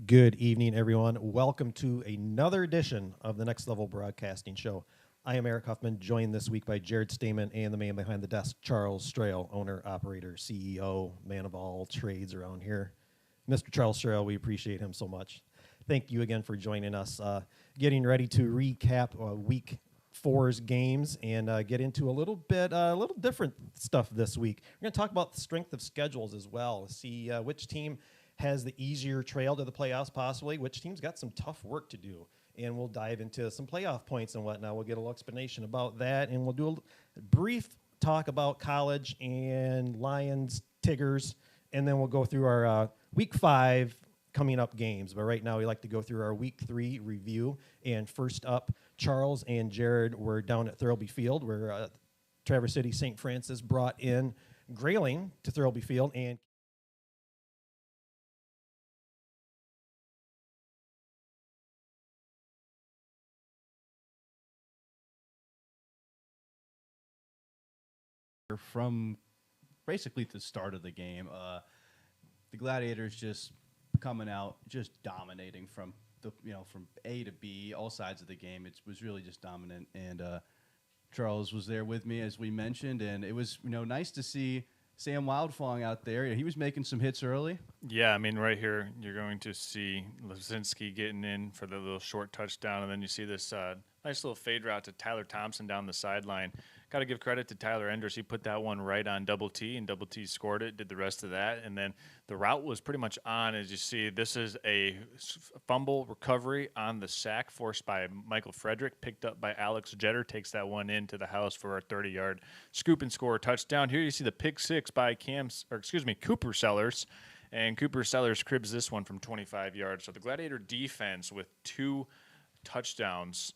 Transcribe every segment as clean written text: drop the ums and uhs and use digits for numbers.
Good evening, everyone. Welcome to another edition of the Next Level Broadcasting Show. I am Eric Huffman, joined this week by Jared Stamen and the man behind the desk, Charles Strail, owner, operator, CEO, man of all trades around here. Mr. Charles Strail, we appreciate him so much. Thank you again for joining us. Getting ready to recap week four's games and get into a little different stuff this week. We're going to talk about the strength of schedules as well, see which team has the easier trail to the playoffs possibly, which team's got some tough work to do. And we'll dive into some playoff points and whatnot. We'll get a little explanation about that, and we'll do a brief talk about college and Lions, Tigers, and then we'll go through our week 5 coming up games. But right now we like to go through our week 3 review. And first up, Charles and Jared were down at Thirlby Field, where Traverse City St. Francis brought in Grayling to Thirlby Field, and from basically the start of the game. The Gladiators just coming out, just dominating from from A to B, all sides of the game. It was really just dominant, and Charles was there with me, as we mentioned, and it was nice to see Sam Wildfong out there. He was making some hits early. Yeah, I mean, right here, you're going to see Lazinski getting in for the little short touchdown, and then you see this nice little fade route to Tyler Thompson down the sideline. Got to give credit to Tyler Enders. He put that one right on Double T, and Double T scored it, did the rest of that, and then the route was pretty much on. As you see, this is a fumble recovery on the sack forced by Michael Frederick, picked up by Alex Jetter, takes that one into the house for a 30-yard scoop and score touchdown. Here you see the pick six by Cooper Sellers, and Cooper Sellers cribs this one from 25 yards. So the Gladiator defense with 2 touchdowns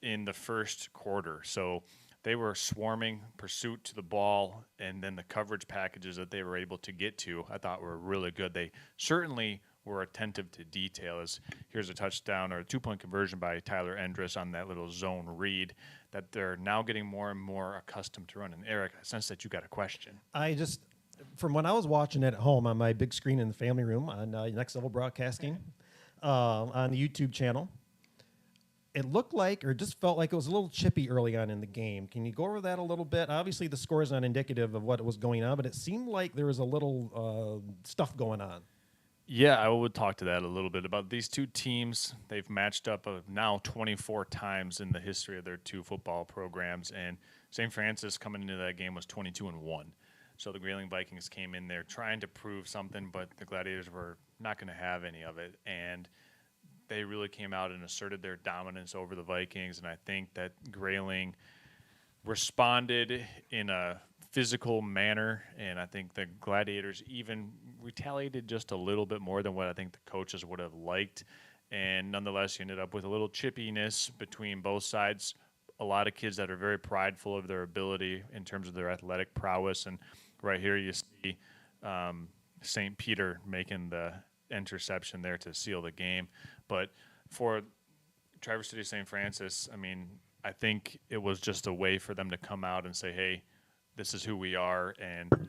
in the first quarter. So they were swarming pursuit to the ball, and then the coverage packages that they were able to get to, I thought were really good. They certainly were attentive to detail. As here's a touchdown or a 2-point conversion by Tyler Endress on that little zone read that they're now getting more and more accustomed to running. Eric, I sense that you got a question. From when I was watching it at home on my big screen in the family room on Next Level Broadcasting on the YouTube channel, it looked like, or just felt like it was a little chippy early on in the game. Can you go over that a little bit? Obviously, the score is not indicative of what was going on, but it seemed like there was a little stuff going on. Yeah, I would talk to that a little bit about these two teams. They've matched up now 24 times in the history of their 2 football programs, and St. Francis coming into that game was 22-1. So the Grayling Vikings came in there trying to prove something, but the Gladiators were not going to have any of it, and they really came out and asserted their dominance over the Vikings, and I think that Grayling responded in a physical manner, and I think the Gladiators even retaliated just a little bit more than what I think the coaches would have liked, and nonetheless you ended up with a little chippiness between both sides. A lot of kids that are very prideful of their ability in terms of their athletic prowess, and right here you see St. Peter making the interception there to seal the game. But for Traverse City St. Francis, I mean, I think it was just a way for them to come out and say, hey, this is who we are, and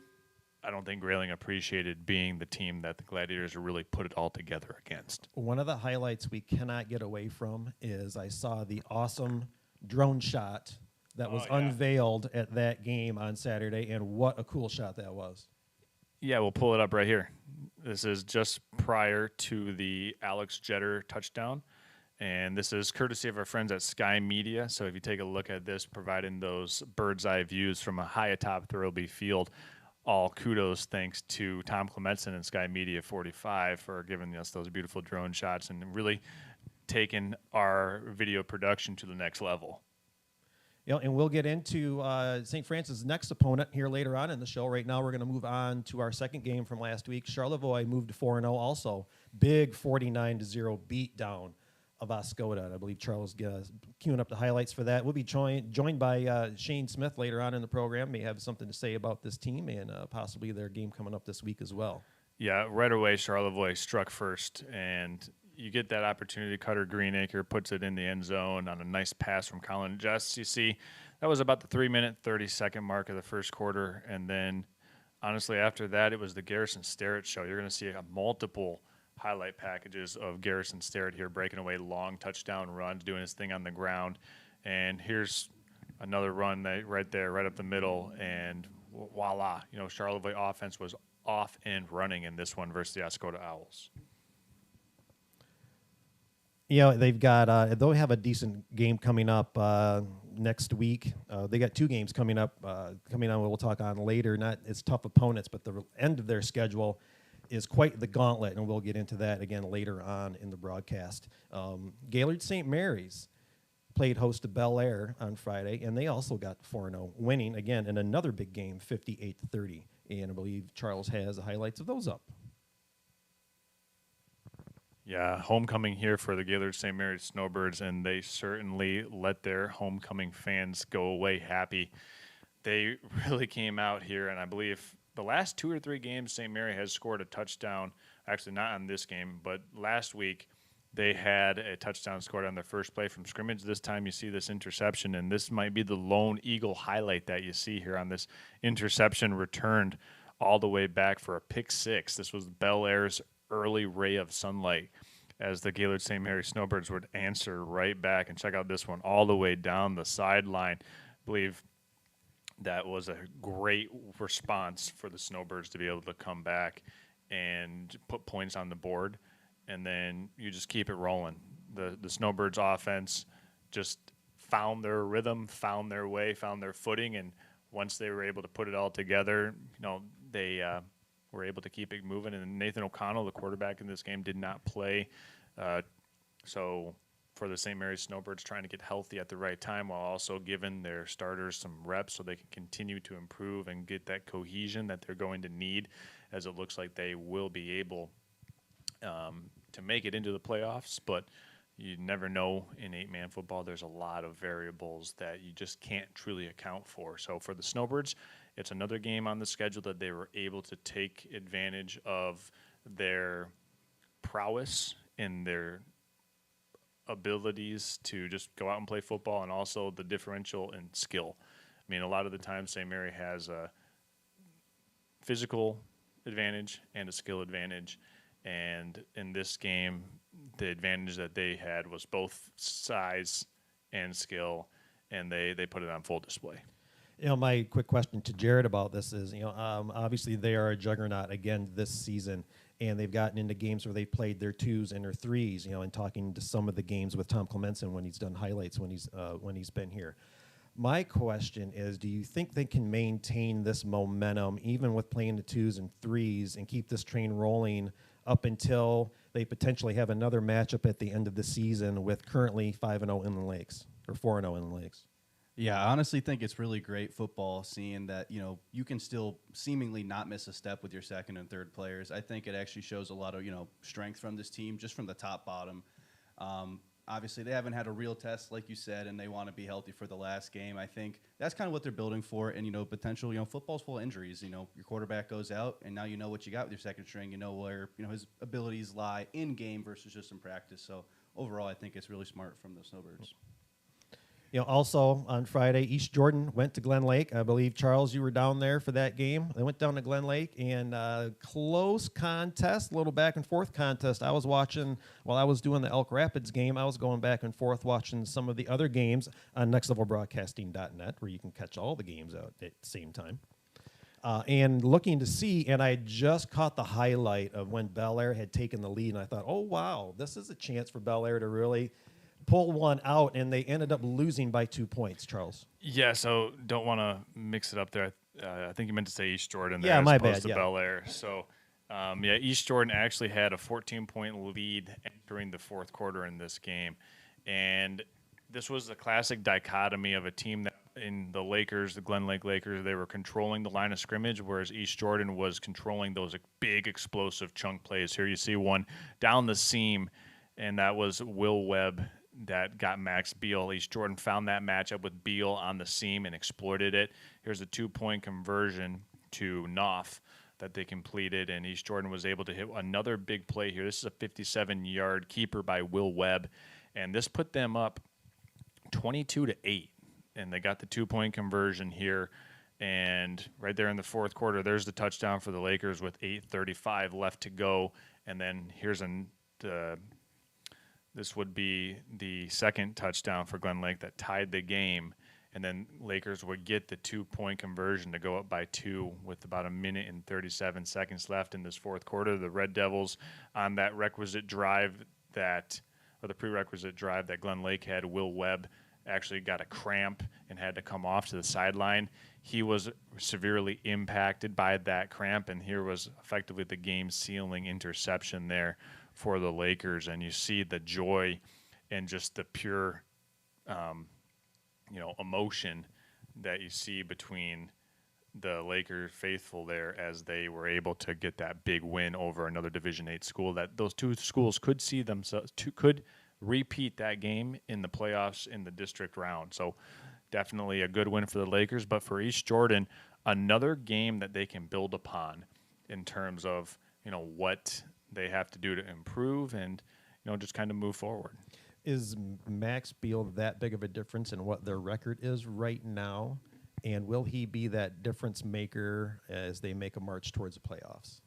I don't think Grayling appreciated being the team that the Gladiators really put it all together against. One of the highlights we cannot get away from is I saw the awesome drone shot that was unveiled at that game on Saturday, and what a cool shot that was. Yeah, we'll pull it up right here. This is just prior to the Alex Jetter touchdown, and this is courtesy of our friends at Sky Media. So if you take a look at this, providing those bird's eye views from a high atop Thirlby Field, all kudos thanks to Tom Clementson and Sky Media 45 for giving us those beautiful drone shots and really taking our video production to the next level. And we'll get into St. Francis' next opponent here later on in the show. Right now, we're going to move on to our second game from last week. Charlevoix moved to 4-0 also. Big 49-0 beat down of Oscoda. I believe Charles is queuing up the highlights for that. We'll be joined by Shane Smith later on in the program. May have something to say about this team and possibly their game coming up this week as well. Yeah, right away, Charlevoix struck first, and you get that opportunity. Cutter Greenacre puts it in the end zone on a nice pass from Colin Jess. You see, that was about the 3-minute, 30-second mark of the first quarter. And then, honestly, after that, it was the Garrison Sterrett show. You're going to see multiple highlight packages of Garrison Starrett here breaking away long touchdown runs, doing his thing on the ground. And here's another run that right there, right up the middle, and voila. Charlevoix offense was off and running in this one versus the Oscoda Owls. They've got they'll have a decent game coming up next week. They got two games coming up. Coming on, we'll talk on later. Not as tough opponents, but the end of their schedule is quite the gauntlet, and we'll get into that again later on in the broadcast. Gaylord St. Mary's played host to Bel Air on Friday, and they also got 4-0, winning again in another big game, 58-30. And I believe Charles has the highlights of those up. Yeah, homecoming here for the Gaylord St. Mary's Snowbirds, and they certainly let their homecoming fans go away happy. They really came out here, and I believe the last 2 or 3 games, St. Mary has scored a touchdown. Actually, not on this game, but last week they had a touchdown scored on their first play from scrimmage. This time you see this interception, and this might be the lone Eagle highlight that you see here on this interception returned all the way back for a pick six. This was Bel Air's early ray of sunlight as the Gaylord St. Mary Snowbirds would answer right back. And check out this one all the way down the sideline. I believe that was a great response for the Snowbirds to be able to come back and put points on the board, and then you just keep it rolling. The Snowbirds offense just found their rhythm, found their way, found their footing, and once they were able to put it all together, they were able to keep it moving. And Nathan O'Connell, the quarterback in this game, did not play. So for the St. Mary's Snowbirds, trying to get healthy at the right time while also giving their starters some reps so they can continue to improve and get that cohesion that they're going to need, as it looks like they will be able to make it into the playoffs. But you never know in 8-man football. There's a lot of variables that you just can't truly account for. So for the Snowbirds, it's another game on the schedule that they were able to take advantage of their prowess and their abilities to just go out and play football, and also the differential in skill. I mean, a lot of the time St. Mary has a physical advantage and a skill advantage, and in this game, the advantage that they had was both size and skill, and they put it on full display. My quick question to Jared about this is, obviously they are a juggernaut again this season, and they've gotten into games where they've played their 2s and their 3s, and talking to some of the games with Tom Clemenson when he's done highlights when he's been here. My question is, do you think they can maintain this momentum even with playing the 2s and 3s and keep this train rolling up until they potentially have another matchup at the end of the season with currently 5-0 Inland Lakes or 4-0 Inland Lakes? Yeah, I honestly think it's really great football seeing that, you can still seemingly not miss a step with your second and third players. I think it actually shows a lot of, strength from this team, just from the top bottom. Obviously, they haven't had a real test, like you said, and they want to be healthy for the last game. I think that's kind of what they're building for. And, potential, football's full of injuries. Your quarterback goes out, and now you know what you got with your second string. You know where, his abilities lie in game versus just in practice. So overall, I think it's really smart from the Snowbirds. Also on Friday, East Jordan went to Glen Lake. I believe, Charles, you were down there for that game. They went down to Glen Lake, and close contest, a little back and forth contest. I was watching while I was doing the Elk Rapids game. I was going back and forth watching some of the other games on nextlevelbroadcasting.net, where you can catch all the games out at the same time. And looking to see, and I just caught the highlight of when Bel Air had taken the lead, and I thought, oh, wow, this is a chance for Bel Air to really pull one out, and they ended up losing by 2 points, Charles. Yeah, so don't want to mix it up there. I think you meant to say East Jordan there, yeah, as my opposed bad, to yeah. Bel Air. So, East Jordan actually had a 14-point lead entering the fourth quarter in this game. And this was the classic dichotomy of a team that in the Lakers, the Glen Lake Lakers, they were controlling the line of scrimmage, whereas East Jordan was controlling those big explosive chunk plays. Here you see one down the seam, and that was Will Webb that got Max Beal. East Jordan found that matchup with Beal on the seam and exploited it. Here's a 2-point conversion to Knopf that they completed, and East Jordan was able to hit another big play here. This is a 57-yard keeper by Will Webb, and this put them up 22-8, and they got the 2-point conversion here. And right there in the fourth quarter, there's the touchdown for the Lakers with 8:35 left to go. And then this would be the second touchdown for Glen Lake that tied the game. And then Lakers would get the 2-point conversion to go up by 2 with about 1 minute and 37 seconds left in this fourth quarter. The Red Devils on that the prerequisite drive that Glen Lake had, Will Webb actually got a cramp and had to come off to the sideline. He was severely impacted by that cramp, and here was effectively the game-sealing interception there for the Lakers. And you see the joy and just the pure emotion that you see between the Laker faithful there as they were able to get that big win over another Division VIII school. That those two schools could see themselves could repeat that game in the playoffs in the district round. So definitely a good win for the Lakers, but for East Jordan, another game that they can build upon in terms of what they have to do to improve and just kind of move forward. Is Max Beal that big of a difference in what their record is right now? And will he be that difference maker as they make a march towards the playoffs?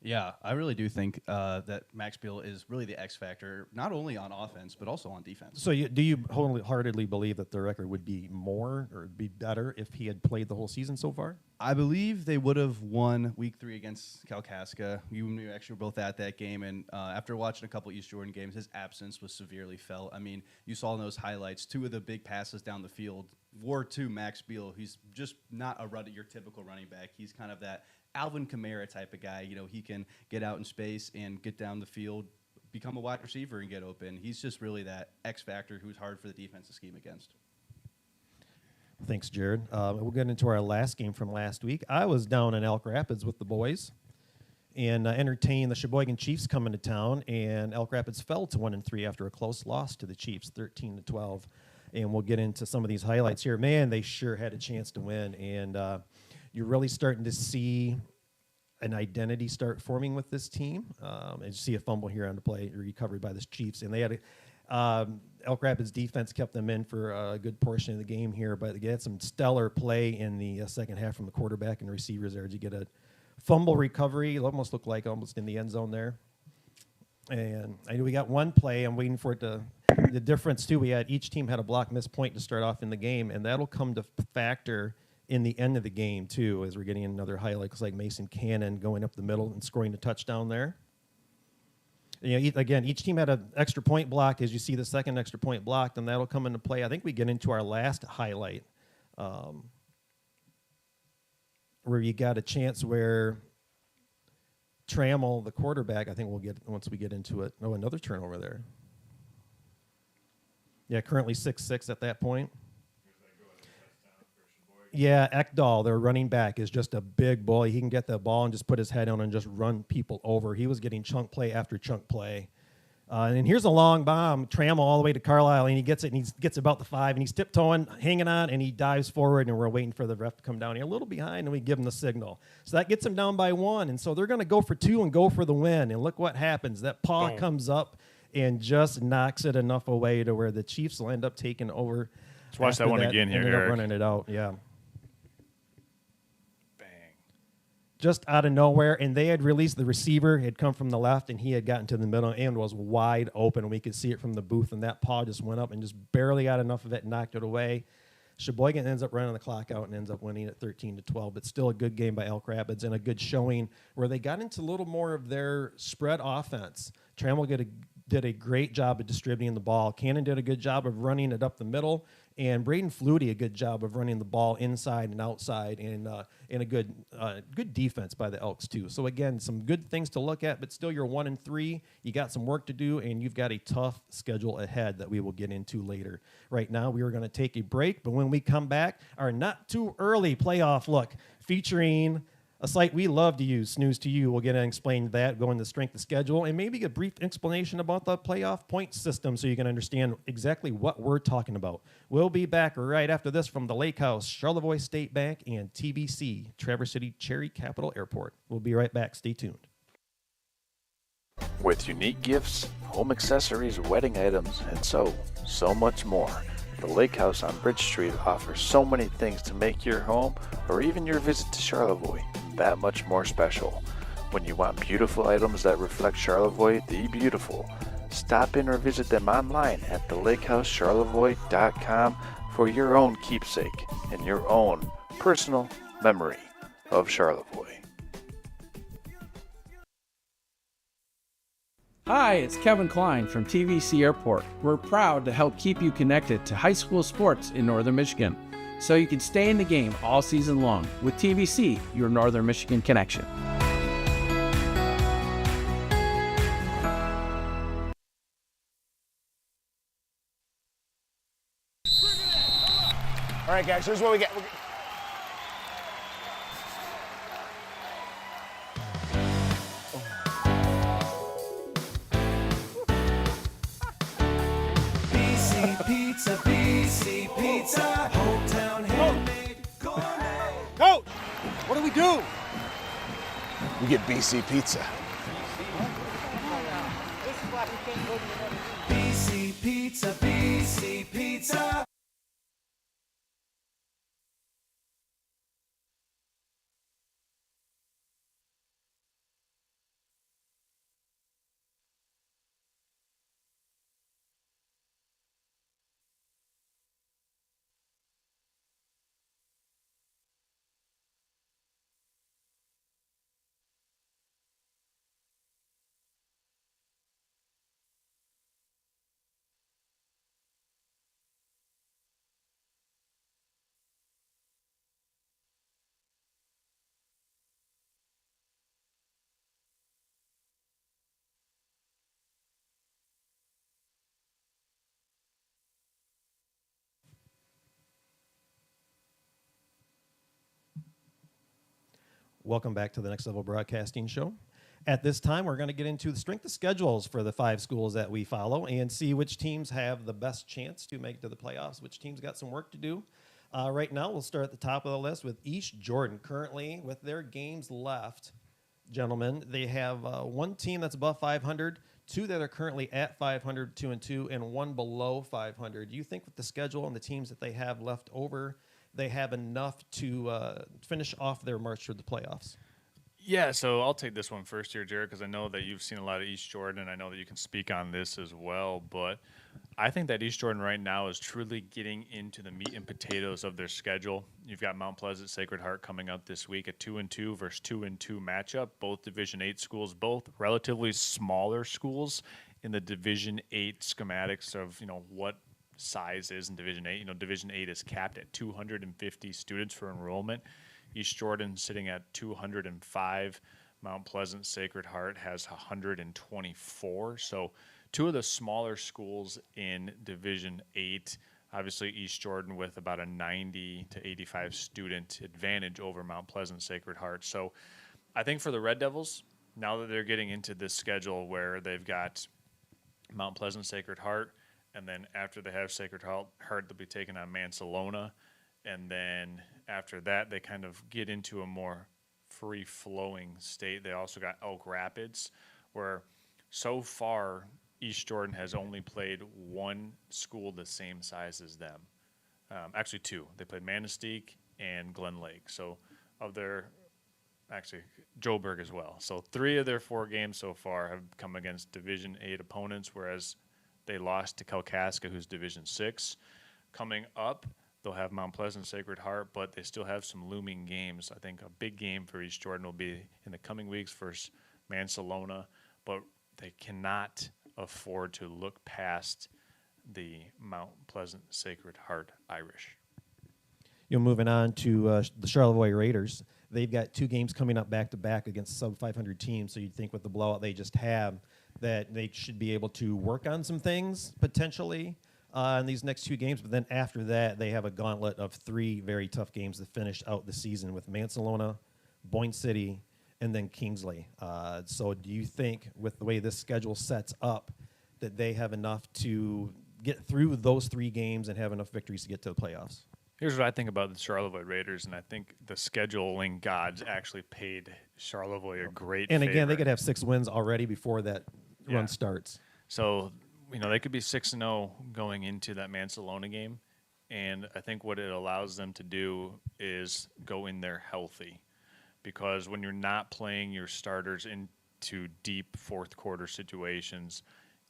Yeah, I really do think that Max Beal is really the X factor, not only on offense, but also on defense. So do you wholeheartedly believe that the record would be more or be better if he had played the whole season so far? I believe they would have won Week 3 against Kalkaska. You and me actually were both at that game, and after watching a couple East Jordan games, his absence was severely felt. I mean, you saw in those highlights, 2 of the big passes down the field were to Max Beal. He's just not your typical running back. He's kind of that Alvin Kamara type of guy. He can get out in space and get down the field, become a wide receiver and get open. He's just really that X factor who's hard for the defense to scheme against. Thanks, Jared. We'll get into our last game from last week. I was down in Elk Rapids with the boys and entertained the Sheboygan Chiefs coming to town, and Elk Rapids fell to 1-3 after a close loss to the Chiefs, 13-12. And we'll get into some of these highlights here. Man, they sure had a chance to win, and you're really starting to see an identity start forming with this team. And you see a fumble here on the play recovered by the Chiefs, and they had Elk Rapids defense kept them in for a good portion of the game here, but they had some stellar play in the second half from the quarterback and receivers there. You get a fumble recovery, it almost looked like almost in the end zone there. And I know we got one play. I'm waiting for it to. The difference too, each team had a block miss point to start off in the game, and that'll come to factor in the end of the game too, as we're getting another highlight. Looks like Mason Cannon going up the middle and scoring the touchdown there. Again, each team had an extra point blocked. As you see the second extra point blocked, and that'll come into play. I think we get into our last highlight, where you got a chance where Trammell, the quarterback, I think we'll get once we get into it. Oh, another turnover there. Yeah, currently 6-6 at that point. Yeah, Ekdahl, their running back, is just a big boy. He can get the ball and just put his head on and just run people over. He was getting chunk play after chunk play. And here's a long bomb, Trammell all the way to Carlisle, and he gets it, and he gets about the 5, and he's tiptoeing, hanging on, and he dives forward, and we're waiting for the ref to come down here a little behind, and we give him the signal. So that gets him down by 1, and so they're going to go for 2 and go for the win. And look what happens. That paw comes up and just knocks it enough away to where the Chiefs will end up taking over. Let's watch that one again here, Ended up Eric. running it out, yeah. Bang. Just out of nowhere, and they had released the receiver, had come from the left, and he had gotten to the middle and was wide open. We could see it from the booth, and that paw just went up and just barely got enough of it and knocked it away. Sheboygan ends up running the clock out and ends up winning at 13-12, but still a good game by Elk Rapids and a good showing where they got into a little more of their spread offense. Trammell did a great job of distributing the ball. Cannon did a good job of running it up the middle, and Braden Flutie a good job of running the ball inside and outside, and a good defense by the Elks too. So again, some good things to look at, but still you're 1-3. You got some work to do, and you've got a tough schedule ahead that we will get into later. Right now, we are going to take a break, but when we come back, our not too early playoff look featuring a site we love to use, Snooze to You. We'll get and explain that, go into strength of schedule, and maybe a brief explanation about the playoff point system so you can understand exactly what we're talking about. We'll be back right after this from the Lake House, Charlevoix State Bank, and TBC, Traverse City Cherry Capital Airport. We'll be right back. Stay tuned. With unique gifts, home accessories, wedding items, and so much more. The Lake House on Bridge Street offers so many things to make your home or even your visit to Charlevoix that much more special. When you want beautiful items that reflect Charlevoix the beautiful, stop in or visit them online at thelakehousecharlevoix.com for your own keepsake and your own personal memory of Charlevoix. Hi, it's Kevin Klein from TVC Airport. We're proud to help keep you connected to high school sports in Northern Michigan, so you can stay in the game all season long with TVC, your Northern Michigan connection. All right, guys, here's what we got. BC Pizza, hometown handmade gourmet. Coach, what do we do? We get BC Pizza. BC Pizza. Welcome back to the Next Level Broadcasting Show. At this time, we're going to get into the strength of schedules for the 5 schools that we follow and see which teams have the best chance to make it to the playoffs, which teams got some work to do. Right now, we'll start at the top of the list with East Jordan. Currently, with their games left, gentlemen, they have one team that's above 500, 2 that are currently at 500, 2-2, and 1 below 500. Do you think with the schedule and the teams that they have left over, they have enough to finish off their march through the playoffs? Yeah, so I'll take this one first here, Jared, because I know that you've seen a lot of East Jordan, and I know that you can speak on this as well. But I think that East Jordan right now is truly getting into the meat and potatoes of their schedule. You've got Mount Pleasant Sacred Heart coming up this week, a 2-2 versus 2-2 matchup. Both Division 8 schools, both relatively smaller schools in the Division 8 schematics of what size is in Division 8. Division 8 is capped at 250 students for enrollment. East Jordan sitting at 205. Mount Pleasant Sacred Heart has 124. So 2 of the smaller schools in Division 8. Obviously, East Jordan with about a 90 to 85 student advantage over Mount Pleasant Sacred Heart. So I think for the Red Devils, now that they're getting into this schedule where they've got Mount Pleasant Sacred Heart, and then after they have Sacred Heart, they'll be taking on Mansalona. And then after that, they kind of get into a more free-flowing state. They also got Elk Rapids, where so far East Jordan has only played 1 school the same size as them. Actually 2. They played Manistee and Glen Lake. So Joburg as well. So 3 of their 4 games so far have come against Division 8 opponents, whereas they lost to Kalkaska, who's Division 6. Coming up, they'll have Mount Pleasant Sacred Heart, but they still have some looming games. I think a big game for East Jordan will be in the coming weeks versus Mansalona, but they cannot afford to look past the Mount Pleasant Sacred Heart Irish. Moving on to the Charlevoix Raiders. They've got 2 games coming up back-to-back against sub-500 teams, so you'd think with the blowout they just have that they should be able to work on some things potentially in these next 2 games. But then after that, they have a gauntlet of 3 very tough games to finish out the season with Mansalona, Boyne City, and then Kingsley. So do you think with the way this schedule sets up that they have enough to get through those 3 games and have enough victories to get to the playoffs? Here's what I think about the Charlevoix Raiders, and I think the scheduling gods actually paid Charlevoix a great And again, favor. they could have 6 wins already before that Yeah. run starts. So, they could be 6-0 going into that Mansalona game. And I think what it allows them to do is go in there healthy. Because when you're not playing your starters into deep fourth quarter situations,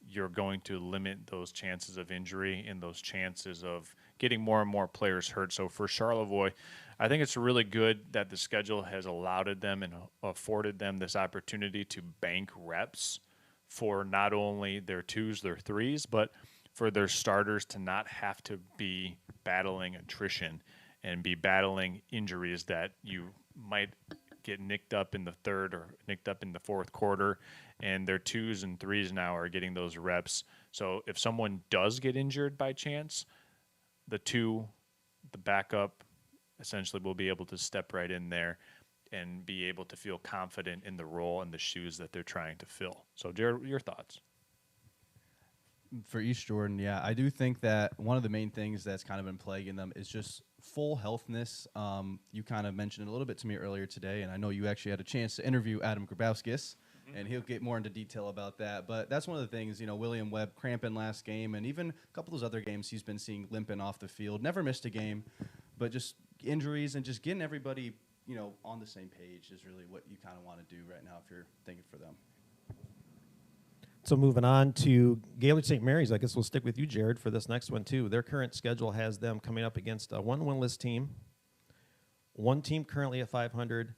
you're going to limit those chances of injury and those chances of getting more and more players hurt. So for Charlevoix, I think it's really good that the schedule has allowed them and afforded them this opportunity to bank reps for not only their twos, their threes, but for their starters to not have to be battling attrition and be battling injuries that you might get nicked up in the third or nicked up in the fourth quarter, and their twos and threes now are getting those reps. So if someone does get injured by chance, the backup essentially will be able to step right in there and be able to feel confident in the role and the shoes that they're trying to fill. So Jared, your thoughts? For East Jordan, yeah, I do think that one of the main things that's kind of been plaguing them is just full healthness. You kind of mentioned it a little bit to me earlier today, and I know you actually had a chance to interview Adam Grabowskis, and he'll get more into detail about that. But that's one of the things, William Webb cramping last game, and even a couple of those other games he's been seeing limping off the field. Never missed a game, but just injuries and just getting everybody, on the same page is really what you kind of want to do right now if you're thinking for them. So moving on to Gaylord St. Mary's, I guess we'll stick with you, Jared, for this next one, too. Their current schedule has them coming up against a one winless team, one team currently at 500,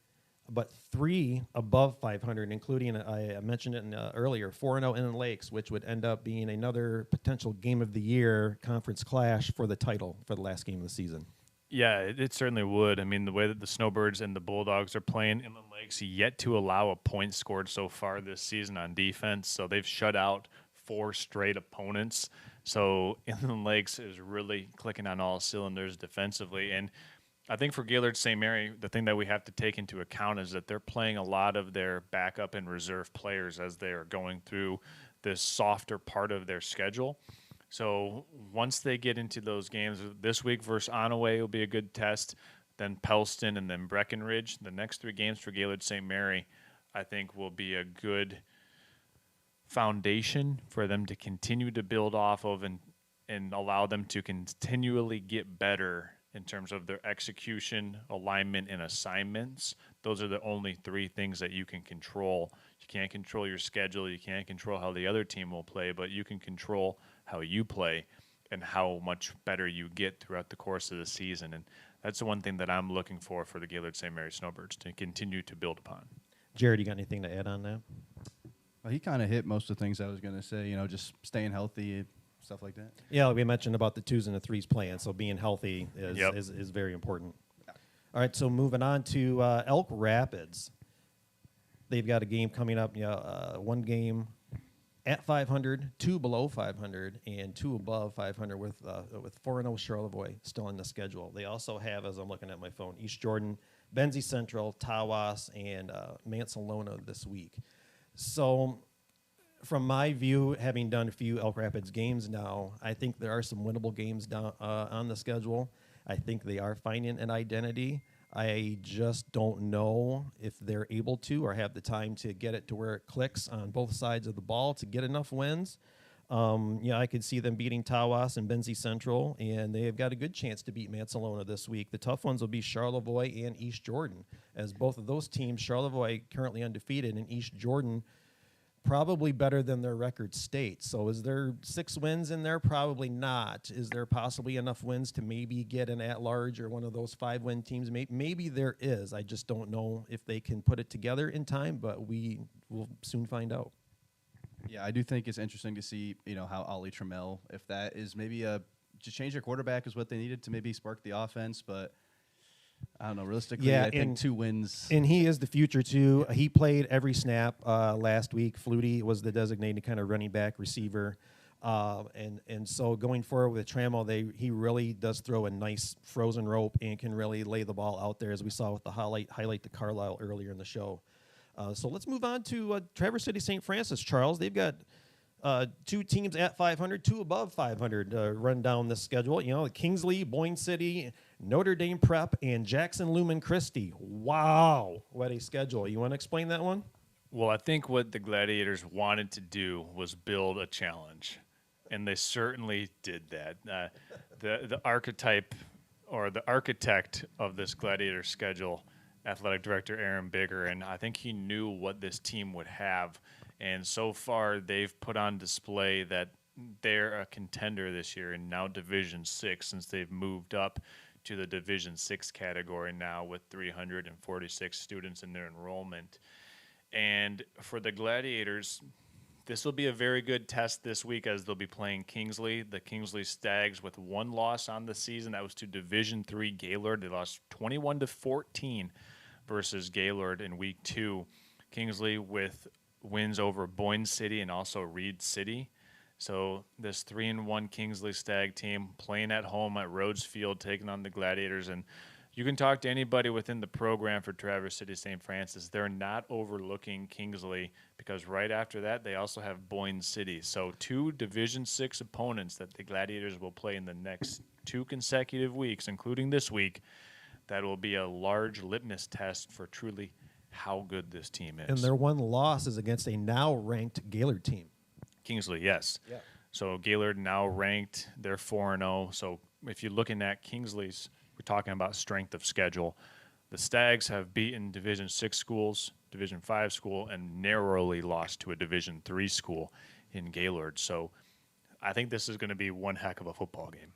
but three above 500, including, I mentioned it earlier, 4-0 Inland Lakes, which would end up being another potential game of the year conference clash for the title for the last game of the season. Yeah, it certainly would. I mean, the way that the Snowbirds and the Bulldogs are playing, Inland Lakes yet to allow a point scored so far this season on defense. So they've shut out 4 straight opponents. So Inland Lakes is really clicking on all cylinders defensively. And I think for Gaylord St. Mary, the thing that we have to take into account is that they're playing a lot of their backup and reserve players as they are going through this softer part of their schedule. So once they get into those games, this week versus Onaway will be a good test, then Pelston and then Breckenridge. The next 3 games for Gaylord St. Mary, I think, will be a good foundation for them to continue to build off of and allow them to continually get better in terms of their execution, alignment, and assignments. Those are the only 3 things that you can control. You can't control your schedule. You can't control how the other team will play, but you can control how you play and how much better you get throughout the course of the season. And that's the one thing that I'm looking for the Gaylord St. Mary Snowbirds to continue to build upon. Jared, you got anything to add on that? Well, he kind of hit most of the things I was going to say, just staying healthy, stuff like that. Yeah, we mentioned about the 2s and the 3s playing, so being healthy is very important. All right, so moving on to Elk Rapids. They've got a game coming up, one game at 500, 2 below 500, and 2 above 500 with 4-0 Charlevoix still on the schedule. They also have, as I'm looking at my phone, East Jordan, Benzie Central, Tawas, and Mansalona this week. So from my view, having done a few Elk Rapids games now, I think there are some winnable games down on the schedule. I think they are finding an identity. I just don't know if they're able to or have the time to get it to where it clicks on both sides of the ball to get enough wins. I could see them beating Tawas and Benzie Central, and they have got a good chance to beat Mansalona this week. The tough ones will be Charlevoix and East Jordan, as both of those teams, Charlevoix currently undefeated, and East Jordan probably better than their record states. So is there 6 wins in there? Probably not. Is there possibly enough wins to maybe get an at-large or one of those 5-win teams? Maybe there is. I just don't know if they can put it together in time, but we will soon find out. Yeah, I do think it's interesting to see, how Ollie Trammell, if that is maybe to change their quarterback is what they needed to maybe spark the offense, but I don't know. Realistically, I think 2 wins. And he is the future, too. He played every snap last week. Flutie was the designated kind of running back receiver. And so going forward with Trammell, he really does throw a nice frozen rope and can really lay the ball out there, as we saw with the highlight to Carlisle earlier in the show. So let's move on to Traverse City St. Francis, Charles. They've got 2 teams at 500, 2 above 500 run down this schedule. Kingsley, Boyne City, Notre Dame Prep, and Jackson Lumen Christi. Wow, what a schedule. You want to explain that one? Well, I think what the Gladiators wanted to do was build a challenge, and they certainly did that. the archetype or the architect of this Gladiator schedule, athletic director Aaron Bigger, and I think he knew what this team would have. And so far, they've put on display that they're a contender this year in now Division 6, since they've moved up to the Division 6 category now with 346 students in their enrollment. And for the Gladiators, this will be a very good test this week, as they'll be playing Kingsley. The Kingsley Stags with one loss on the season. That was to Division 3 Gaylord. They lost 21-14 versus Gaylord in week 2. Kingsley with wins over Boyne City and also Reed City. So this 3-1 Kingsley Stag team playing at home at Rhodes Field, taking on the Gladiators. And you can talk to anybody within the program for Traverse City St. Francis. They're not overlooking Kingsley, because right after that they also have Boyne City. So 2 Division 6 opponents that the Gladiators will play in the next 2 consecutive weeks, including this week. That will be a large litmus test for truly how good this team is. And their one loss is against a now ranked Gaylord team. Kingsley, yes. Yeah. So Gaylord now ranked, they're 4-0. So if you're looking at Kingsley's, we're talking about strength of schedule. The Stags have beaten Division 6 schools, Division 5 school, and narrowly lost to a Division 3 school in Gaylord. So I think this is going to be one heck of a football game.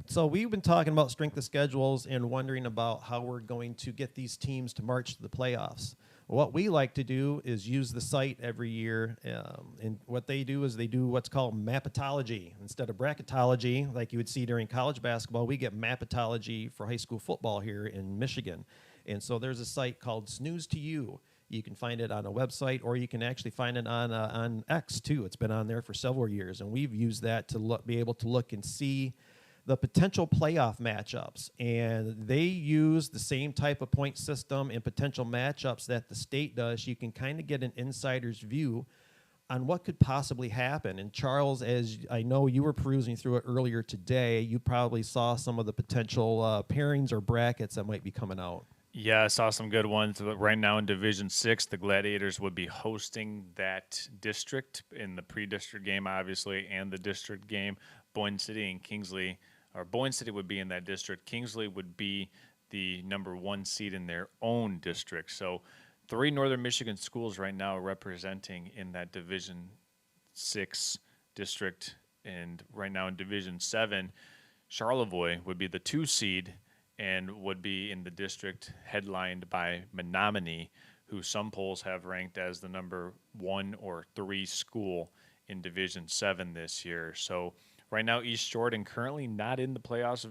So we've been talking about strength of schedules and wondering about how we're going to get these teams to march to the playoffs. What we like to do is use the site every year, and what they do is they do what's called mapatology. Instead of bracketology, like you would see during college basketball, we get mapatology for high school football here in Michigan. And so there's a site called Snooze to You. You can find it on a website, or you can actually find it on X too. It's been on there for several years, and we've used that to be able to look and see the potential playoff matchups. And they use the same type of point system and potential matchups that the state does. You can kind of get an insider's view on what could possibly happen. And Charles, as I know you were perusing through it earlier today, you probably saw some of the potential pairings or brackets that might be coming out. Yeah, I saw some good ones. Right now in Division 6, the Gladiators would be hosting that district in the pre-district game, obviously, and the district game. Boyne City and Kingsley, or Boyne City would be in that district. Kingsley would be the number 1 seed in their own district. So 3 Northern Michigan schools right now representing in that Division 6 district. And right now in Division 7, Charlevoix would be the 2 seed and would be in the district headlined by Menominee, who some polls have ranked as the number 1 or 3 school in Division 7 this year. So right now, East Jordan currently not in the playoffs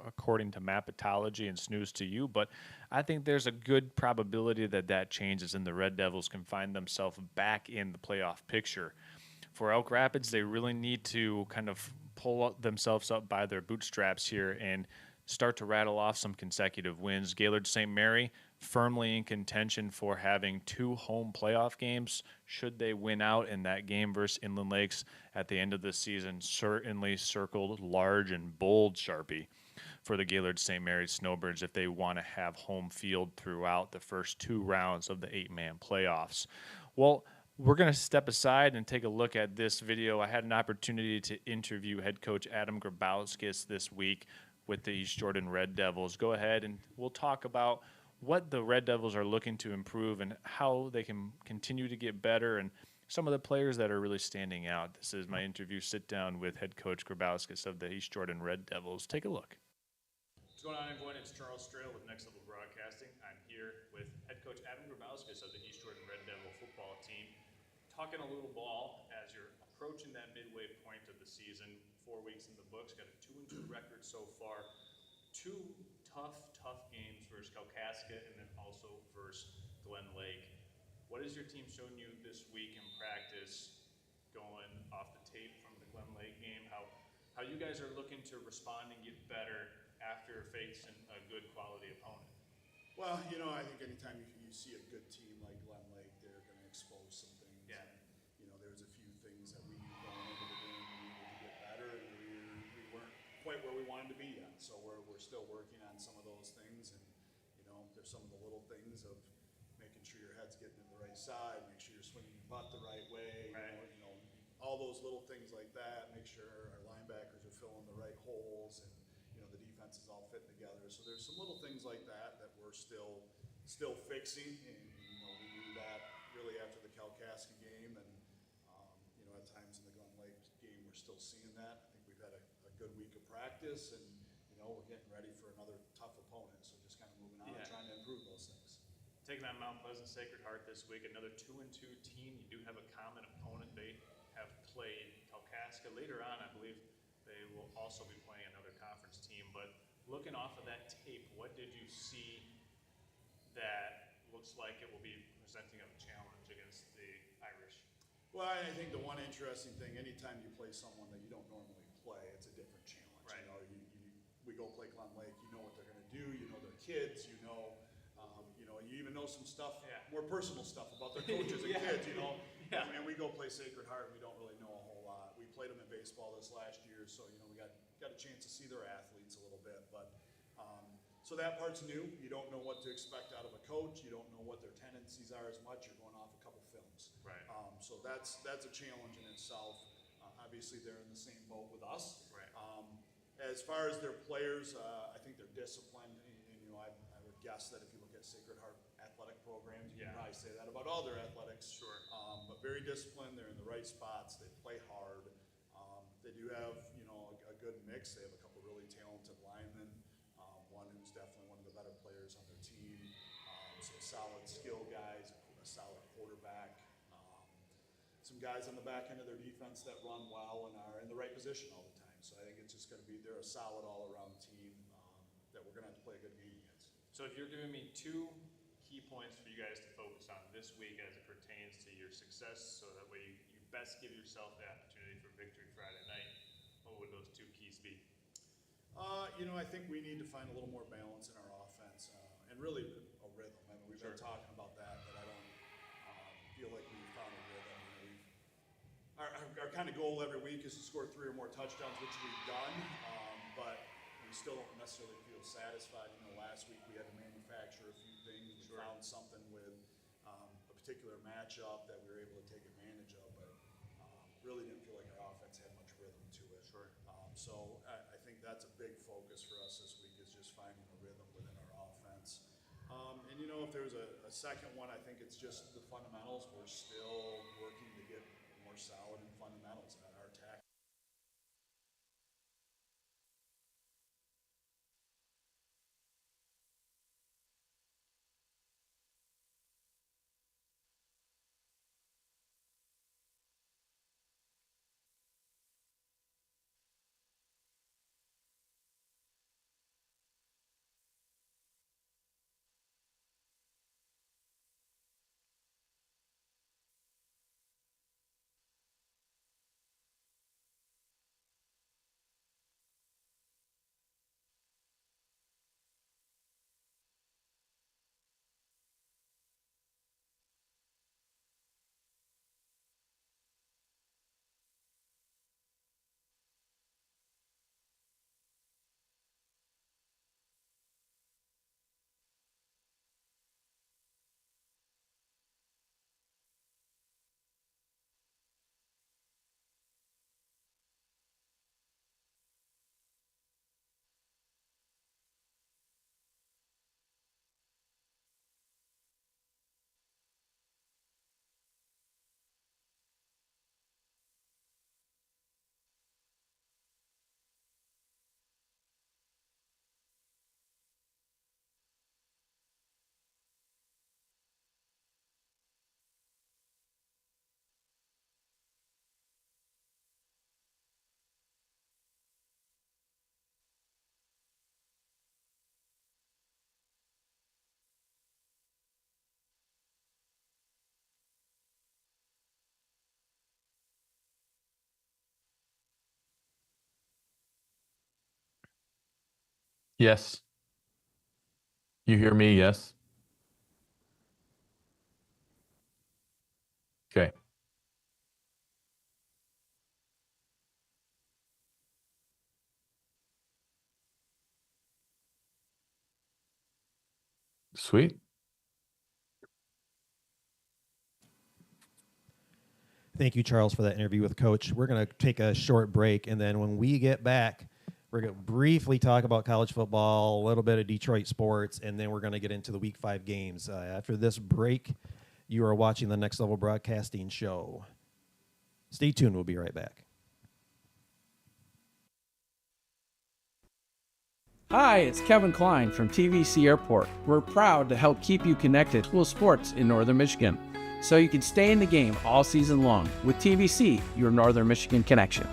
according to Mapatology and Snooze to You, but I think there's a good probability that that changes and the Red Devils can find themselves back in the playoff picture. For Elk Rapids, they really need to kind of pull themselves up by their bootstraps here and start to rattle off some consecutive wins. Gaylord St. Mary firmly in contention for having 2 home playoff games. Should they win out in that game versus Inland Lakes at the end of the season, certainly circled large and bold Sharpie for the Gaylord St. Mary Snowbirds if they want to have home field throughout the first 2 rounds of the 8-man playoffs. Well, we're going to step aside and take a look at this video. I had an opportunity to interview head coach Adam Grabowskis this week with the East Jordan Red Devils. Go ahead and we'll talk about what the Red Devils are looking to improve and how they can continue to get better and some of the players that are really standing out. This is my interview sit-down with head coach Grabowskis of the East Jordan Red Devils. Take a look. What's going on, everyone? It's Charles Strail with Next Level Broadcasting. I'm here with head coach Adam Grabowskis of the East Jordan Red Devil football team, talking a little ball as you're approaching that midway point of the season. 4 weeks in the books, got a 2-2 record so far. 2 tough games versus Kalkaska and then also versus Glen Lake. What has your team shown you this week in practice, going off the tape from the Glen Lake game? How you guys are looking to respond and get better after facing a good quality opponent? Well, I think anytime you see a good team like Glen Lake, they're going to expose some things. Yeah. And, there's a few things that we knew going into the game we needed to get better, and we weren't quite where we wanted to be yet. So we're still working on some of those things, and there's some of the little things of making sure your head's getting in the right side, make sure you're swinging your butt the right way. Right. All those little things like that. Make sure our linebackers are fill in the right holes, and the defense is all fitting together. So there's some little things like that we're still fixing, and we knew that really after the Kalkaska game, and at times in the Glen Lake game we're still seeing that. I think we've had a good week of practice, and we're getting ready for another tough opponent. So just kind of moving on and trying to improve those things. Taking on Mount Pleasant Sacred Heart this week, another 2-2 team. You do have a common opponent. They have played Kalkaska. Later on, I believe they will also be playing another conference team. But looking off of that tape, what did you see that looks like it will be presenting a challenge against the Irish? Well, I think the one interesting thing, anytime you play someone that you don't normally play, it's a different challenge. Right. We go play Glen Lake, you know what they're going to do, their kids, you even know some stuff, more personal stuff about their coaches and kids, And we go play Sacred Heart, and we don't really know a whole lot. We played them in baseball this last year, so we got a chance to see their athletes a little bit, but so that part's new. You don't know what to expect out of a coach. You don't know what their tendencies are as much. You're going off a couple films. Right. So that's a challenge in itself. Obviously, they're in the same boat with us. Right. As far as their players, I think they're disciplined. And I would guess that if you look at Sacred Heart athletic programs, you can probably say that about all their athletics. Sure. But very disciplined. They're in the right spots. They play hard. They do have a good mix. They have a couple really talented linemen. One who's definitely one of the better players on their team. Some solid skill guys, a solid quarterback. Some guys on the back end of their defense that run well and are in the right position all the time. So I think it's just going to be, they're a solid all-around team that we're going to have to play a good game against. So if you're giving me 2 key points for you guys to focus on this week as it pertains to your success, so that way you best give yourself the opportunity for victory Friday night, what would those 2 keys be? I think we need to find a little more balance in our offense and really a rhythm. I mean, we've been talking about that, but I don't feel like we've found a rhythm. Our kind of goal every week is to score 3 or more touchdowns, which we've done, but we still don't necessarily feel satisfied. Last week we had to manufacture a few things. We found something with a particular matchup that we were able to take advantage of, but really didn't feel like our offense had much rhythm to it. Sure. So I think that's a big focus for us this week, is just finding a rhythm within our offense. And if there's a second one, I think it's just the fundamentals. We're still working to get more solid in fundamentals at our attack. Yes. You hear me? Yes. Okay. Sweet. Thank you, Charles, for that interview with Coach. We're going to take a short break, and then when we get back, we're going to briefly talk about college football, a little bit of Detroit sports, and then we're going to get into the Week 5 games. After this break, you are watching the Next Level Broadcasting Show. Stay tuned. We'll be right back. Hi, it's Kevin Klein from TVC Airport. We're proud to help keep you connected to school sports in Northern Michigan, so you can stay in the game all season long with TVC, your Northern Michigan connection.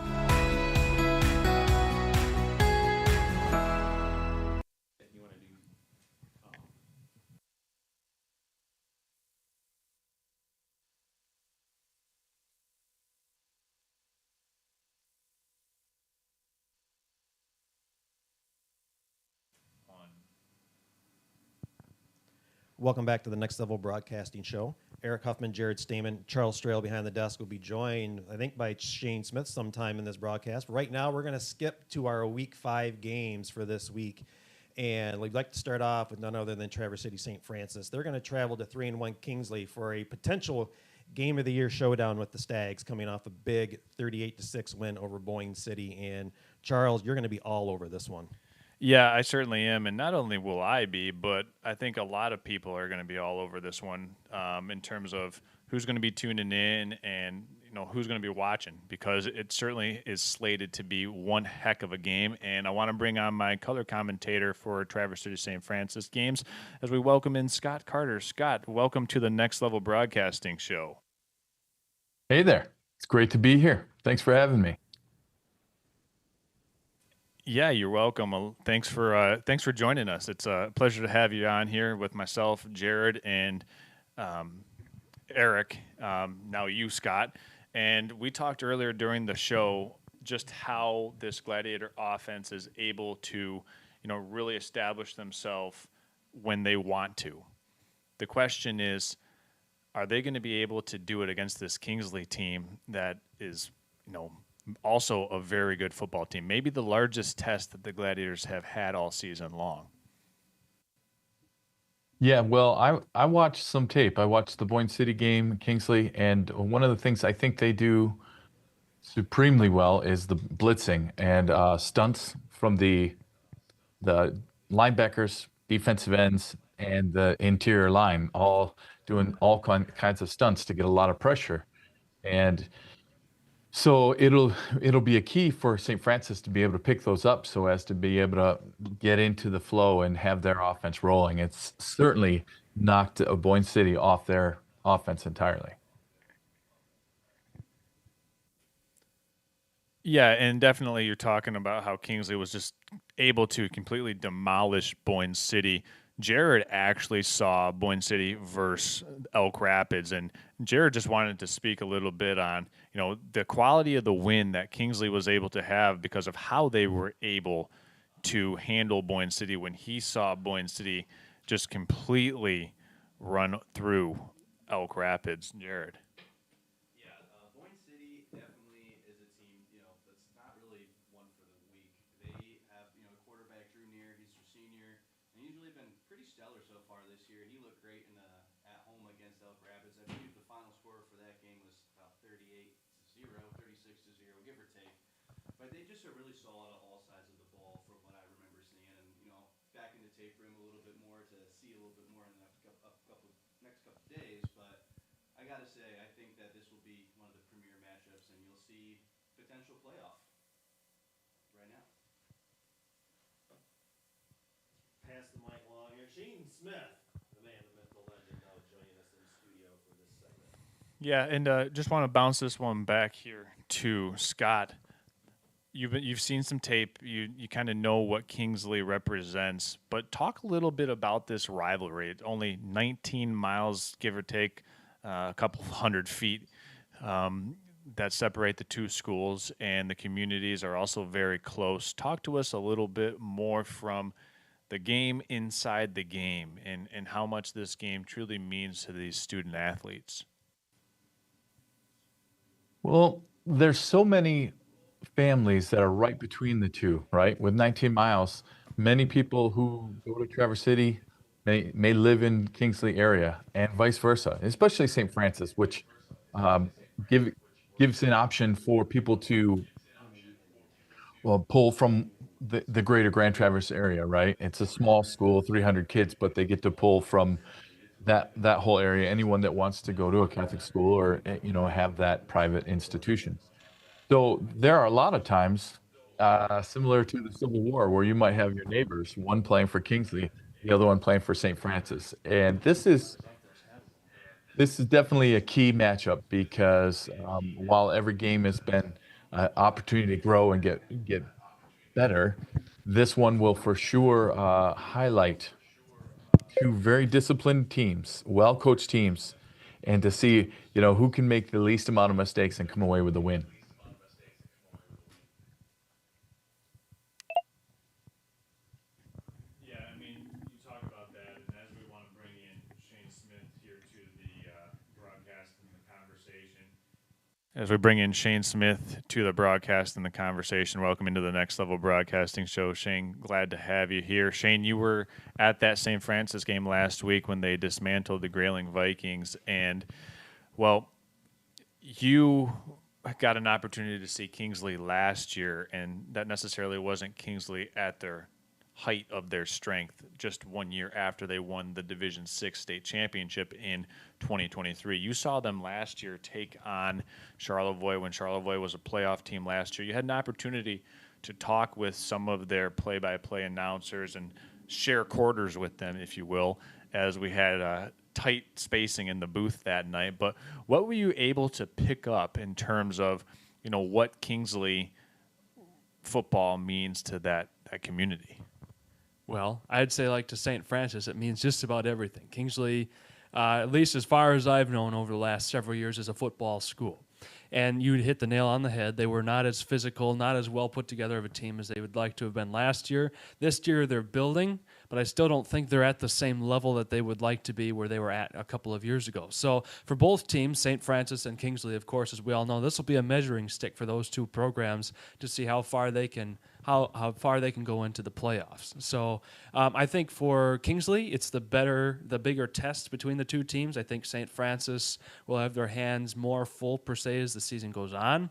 Welcome back to the Next Level Broadcasting Show. Eric Huffman, Jared Stamen, Charles Strail behind the desk will be joined, I think, by Shane Smith sometime in this broadcast. Right now, we're going to skip to our Week 5 games for this week. And we'd like to start off with none other than Traverse City St. Francis. They're going to travel to 3-1 Kingsley for a potential Game of the Year showdown with the Stags, coming off a big 38-6 win over Boyne City. And Charles, you're going to be all over this one. Yeah, I certainly am, and not only will I be, but I think a lot of people are going to be all over this one in terms of who's going to be tuning in and who's going to be watching, because it certainly is slated to be one heck of a game. And I want to bring on my color commentator for Traverse City St. Francis games as we welcome in Scott Carter. Scott, welcome to the Next Level Broadcasting Show. Hey there. It's great to be here. Thanks for having me. Yeah, you're welcome. Thanks for joining us. It's a pleasure to have you on here with myself, Jared, and Eric. Now you, Scott. And we talked earlier during the show just how this Gladiator offense is able to, really establish themselves when they want to. The question is, are they going to be able to do it against this Kingsley team that is, also a very good football team, maybe the largest test that the Gladiators have had all season long? Yeah, well, I watched some tape. I watched the Boyne City game, Kingsley, and one of the things I think they do supremely well is the blitzing and stunts from the linebackers, defensive ends, and the interior line, all doing all kinds of stunts to get a lot of pressure. And so it'll be a key for St. Francis to be able to pick those up so as to be able to get into the flow and have their offense rolling. It's certainly knocked Boyne City off their offense entirely. Yeah, and definitely you're talking about how Kingsley was just able to completely demolish Boyne City. Jared actually saw Boyne City versus Elk Rapids, and Jared just wanted to speak a little bit on, the quality of the win that Kingsley was able to have because of how they were able to handle Boyne City when he saw Boyne City just completely run through Elk Rapids. Jared. Yeah, Boyne City definitely is a team, that's not really one for the weak. They have, quarterback Drew Neer, he's their senior, and he's really been pretty stellar so far this year. He looked great at home against Elk Rapids. I believe the final score for that game was about 38-0, 36-0, give or take. But they just are really solid on all sides of the ball from what I remember seeing. And, back in the tape room a little bit more to see a little bit more in the next couple days. But I got to say, I think that this will be one of the premier matchups, and you'll see potential playoff right now. Pass the mic along here. Shane Smith, the man, the myth, the legend, now joining us in the studio for this segment. Yeah, and just want to bounce this one back here to Scott. You've seen some tape. You kind of know what Kingsley represents, but talk a little bit about this rivalry. It's only 19 miles, give or take, a couple hundred feet that separate the two schools, and the communities are also very close. Talk to us a little bit more from the game inside the game and how much this game truly means to these student athletes. Well, there's so many families that are right between the two, right? With 19 miles, many people who go to Traverse City may live in Kingsley area and vice versa, especially St. Francis, which gives an option for people to pull from the greater Grand Traverse area, right? It's a small school, 300 kids, but they get to pull from that whole area. Anyone that wants to go to a Catholic school or have that private institution. So there are a lot of times, similar to the Civil War, where you might have your neighbors, one playing for Kingsley, the other one playing for St. Francis, and this is definitely a key matchup because while every game has been an opportunity to grow and get better, this one will for sure highlight two very disciplined teams, well-coached teams, and to see who can make the least amount of mistakes and come away with the win. Yeah, I mean, you talk about that, and as we want to bring in Shane Smith here to the broadcast and the conversation. As we bring in Shane Smith to the broadcast and the conversation, welcome into the Next Level Broadcasting Show. Shane, glad to have you here. Shane, you were at that St. Francis game last week when they dismantled the Grayling Vikings, and, well, you got an opportunity to see Kingsley last year, and that necessarily wasn't Kingsley at their height of their strength just 1 year after they won the Division VI state championship in 2023. You saw them last year take on Charlevoix when Charlevoix was a playoff team last year. You had an opportunity to talk with some of their play-by-play announcers and share quarters with them, if you will, as we had tight spacing in the booth that night. But what were you able to pick up in terms of, what Kingsley football means to that community? Well, I'd say, like to St. Francis, it means just about everything. Kingsley, at least as far as I've known over the last several years, is a football school. And you hit the nail on the head. They were not as physical, not as well put together of a team as they would like to have been last year. This year they're building, but I still don't think they're at the same level that they would like to be where they were at a couple of years ago. So for both teams, St. Francis and Kingsley, of course, as we all know, this will be a measuring stick for those two programs to see how far they can how far they can go into the playoffs. So I think for Kingsley, it's the bigger test between the two teams. I think St. Francis will have their hands more full per se as the season goes on.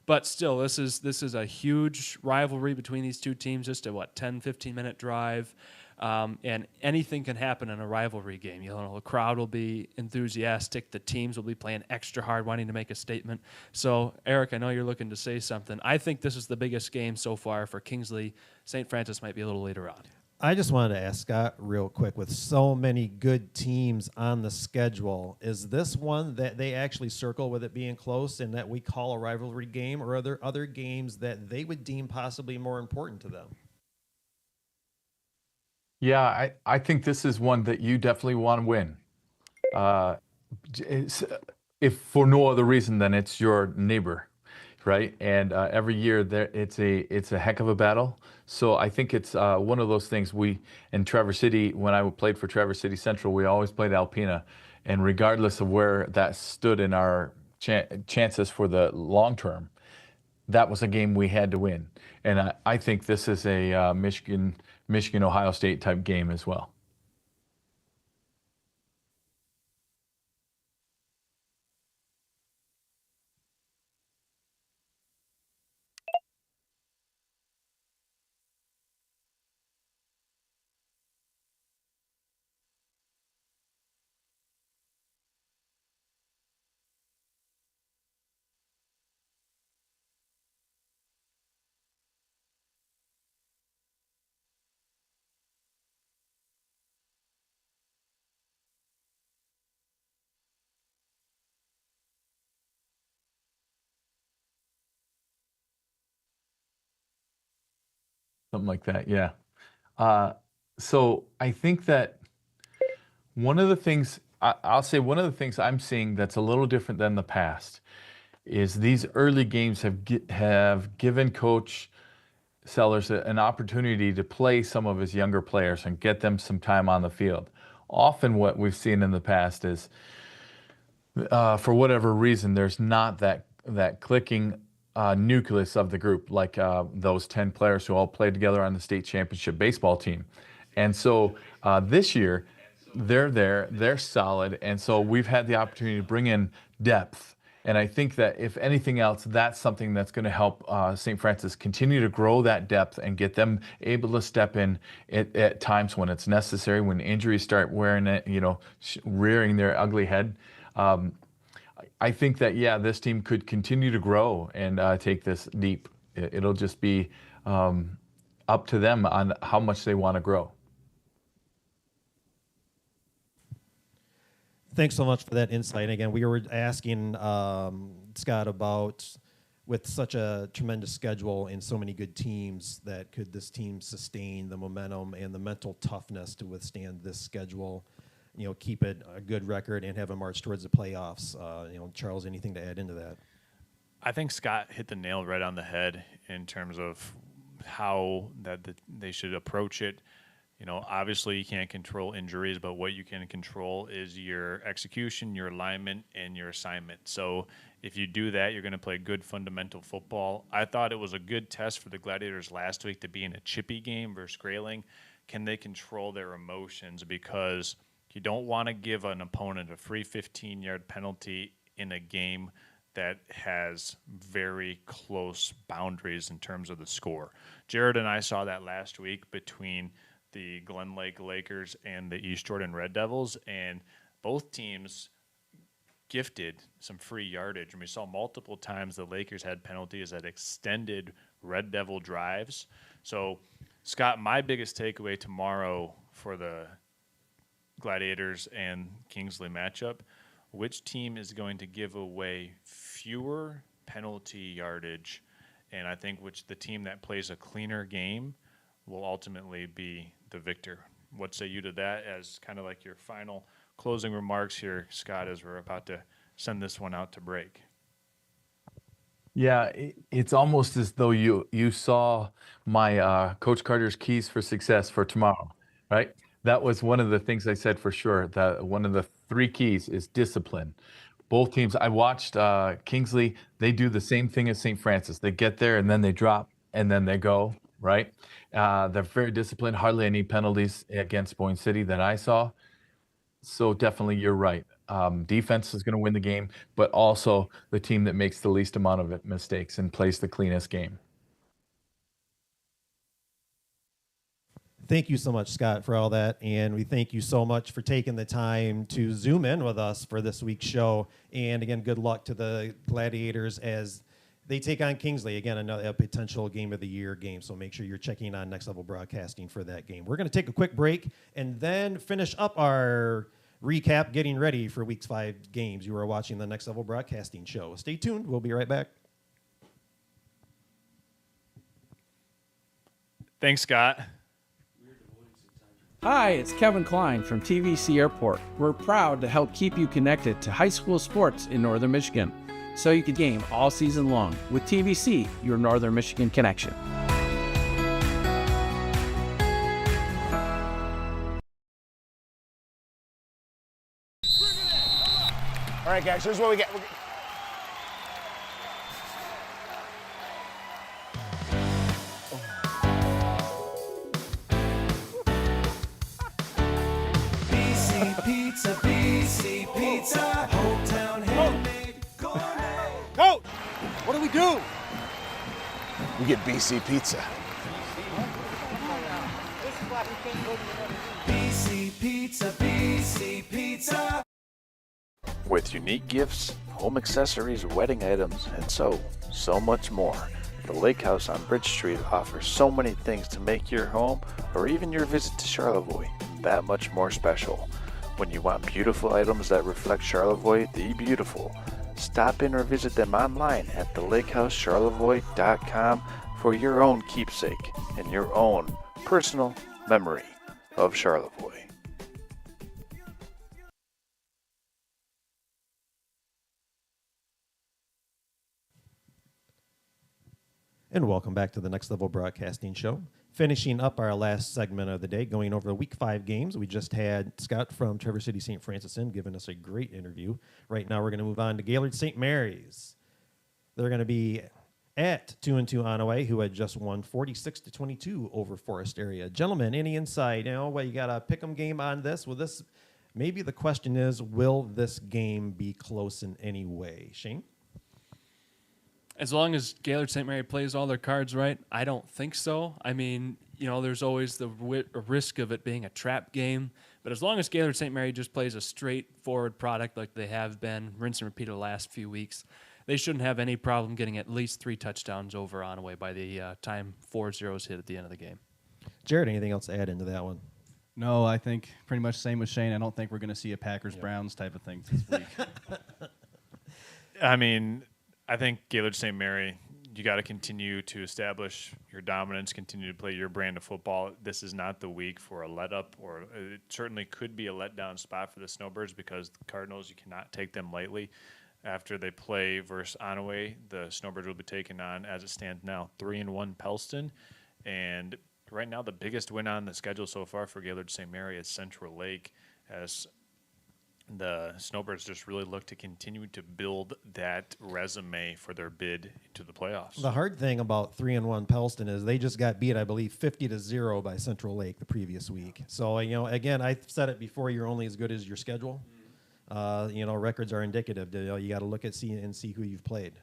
But still, this is a huge rivalry between these two teams, just a 10, 15-minute drive. And anything can happen in a rivalry game. The crowd will be enthusiastic. The teams will be playing extra hard, wanting to make a statement. So, Eric, I know you're looking to say something. I think this is the biggest game so far for Kingsley. St. Francis might be a little later on. I just wanted to ask Scott real quick, with so many good teams on the schedule, is this one that they actually circle with it being close and that we call a rivalry game, or are there other games that they would deem possibly more important to them? Yeah, I think this is one that you definitely want to win. If for no other reason than it's your neighbor, right? And every year it's a heck of a battle. So I think it's one of those things. We in Traverse City, when I played for Traverse City Central, we always played Alpena, and regardless of where that stood in our chances for the long term, that was a game we had to win. And I think this is a Michigan-Ohio State type game as well. Something like that, yeah. So I think that one of the things I'll say one of the things I'm seeing that's a little different than the past is these early games have given Coach Sellers an opportunity to play some of his younger players and get them some time on the field. Often what we've seen in the past is, for whatever reason, there's not that clicking nucleus of the group, like those 10 players who all played together on the state championship baseball team. And so this year, they're there, they're solid, and so we've had the opportunity to bring in depth And I think that if anything else, that's something that's going to help St. Francis continue to grow that depth and get them able to step in at times when it's necessary, when injuries start wearing it, rearing their ugly head. I think that, yeah, this team could continue to grow and take this deep. It'll just be up to them on how much they want to grow. Thanks so much for that insight. And again, we were asking Scott about, with such a tremendous schedule and so many good teams, that could this team sustain the momentum and the mental toughness to withstand this schedule, keep it a good record and have a march towards the playoffs. Charles, anything to add into that? I think Scott hit the nail right on the head in terms of how they should approach it. Obviously you can't control injuries, but what you can control is your execution, your alignment, and your assignment. So if you do that, you're going to play good fundamental football. I thought it was a good test for the Gladiators last week to be in a chippy game versus Grayling. Can they control their emotions? Because you don't want to give an opponent a free 15-yard penalty in a game that has very close boundaries in terms of the score. Jared and I saw that last week between the Glen Lake Lakers and the East Jordan Red Devils, and both teams gifted some free yardage. And we saw multiple times the Lakers had penalties that extended Red Devil drives. So, Scott, my biggest takeaway tomorrow for the Gladiators and Kingsley matchup, which team is going to give away fewer penalty yardage, and I think the team that plays a cleaner game will ultimately be the victor. What say you to that as kind of like your final closing remarks here, Scott, as we're about to send this one out to break? Yeah, it's almost as though you saw my Coach Carter's keys for success for tomorrow, right? That was one of the things I said for sure. That one of the 3 keys is discipline. Both teams, I watched Kingsley. They do the same thing as St. Francis. They get there and then they drop and then they go, right? They're very disciplined. Hardly any penalties against Boyne City that I saw. So definitely, you're right. Defense is going to win the game, but also the team that makes the least amount of mistakes and plays the cleanest game. Thank you so much, Scott, for all that. And we thank you so much for taking the time to Zoom in with us for this week's show. And again, good luck to the Gladiators as they take on Kingsley. Again, another potential Game of the Year game. So make sure you're checking on Next Level Broadcasting for that game. We're going to take a quick break and then finish up our recap, getting ready for Week's 5 games. You are watching the Next Level Broadcasting show. Stay tuned. We'll be right back. Thanks, Scott. Hi, it's Kevin Klein from TVC Airport. We're proud to help keep you connected to high school sports in Northern Michigan, so you can game all season long with TVC, your Northern Michigan connection. All right, guys, here's what we get. BC Pizza, hometown handmade gourmet. Coach, what do we do? We get BC Pizza. BC Pizza. With unique gifts, home accessories, wedding items, and so much more. The Lake House on Bridge Street offers so many things to make your home or even your visit to Charlevoix that much more special. When you want beautiful items that reflect Charlevoix the beautiful, stop in or visit them online at thelakehousecharlevoix.com for your own keepsake and your own personal memory of Charlevoix. And welcome back to the Next Level Broadcasting Show. Finishing up our last segment of the day, going over the Week 5 games. We just had Scott from Traverse City St. Francis in, giving us a great interview. Right now we're going to move on to Gaylord St. Mary's. They're going to be at 2-2 Onaway, who had just won 46-22 over Forest Area. Gentlemen, any insight? You got a pick 'em game on this? Maybe the question is, will this game be close in any way? Shane? As long as Gaylord St. Mary plays all their cards right, I don't think so. I mean, there's always the risk of it being a trap game. But as long as Gaylord St. Mary just plays a straightforward product like they have been, rinse and repeat the last few weeks, they shouldn't have any problem getting at least 3 touchdowns over Onaway by the time 4-0s hit at the end of the game. Jared, anything else to add into that one? No, I think pretty much same with Shane. I don't think we're going to see a Packers-Browns type of thing this week. I mean, I think Gaylord St. Mary, you got to continue to establish your dominance, continue to play your brand of football. This is not the week for a let-up, or it certainly could be a let-down spot for the Snowbirds because the Cardinals, you cannot take them lightly. After they play versus Onaway, the Snowbirds will be taking on, as it stands now, 3-1 Pellston. And right now, the biggest win on the schedule so far for Gaylord St. Mary is Central Lake, as the Snowbirds just really look to continue to build that resume for their bid into the playoffs. The hard thing about 3-1 Pellston is they just got beat, I believe, 50-0 by Central Lake the previous week. So, again, I've said it before, you're only as good as your schedule. Records are indicative. You got to look at see who you've played.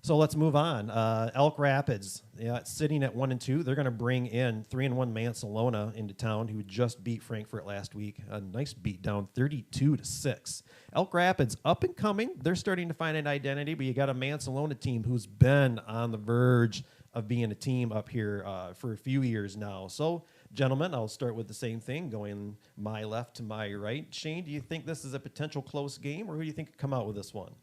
So let's move on. Elk Rapids, sitting at 1-2. They're going to bring in 3-1 Mansalona into town, who just beat Frankfurt last week. A nice beat down, 32-6. Elk Rapids up and coming. They're starting to find an identity, but you got a Mansalona team who's been on the verge of being a team up here for a few years now. So, gentlemen, I'll start with the same thing, going my left to my right. Shane, do you think this is a potential close game, or who do you think could come out with this one?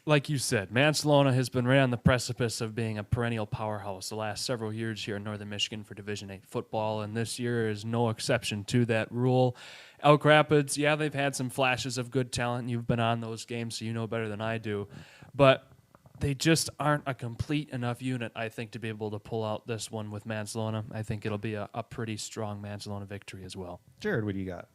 Like you said, Mansalona has been right on the precipice of being a perennial powerhouse the last several years here in Northern Michigan for Division VIII football, and this year is no exception to that rule. Elk Rapids, they've had some flashes of good talent. You've been on those games, so you know better than I do. But they just aren't a complete enough unit, I think, to be able to pull out this one with Mansalona. I think it'll be a pretty strong Mansalona victory as well. Jared, what do you got?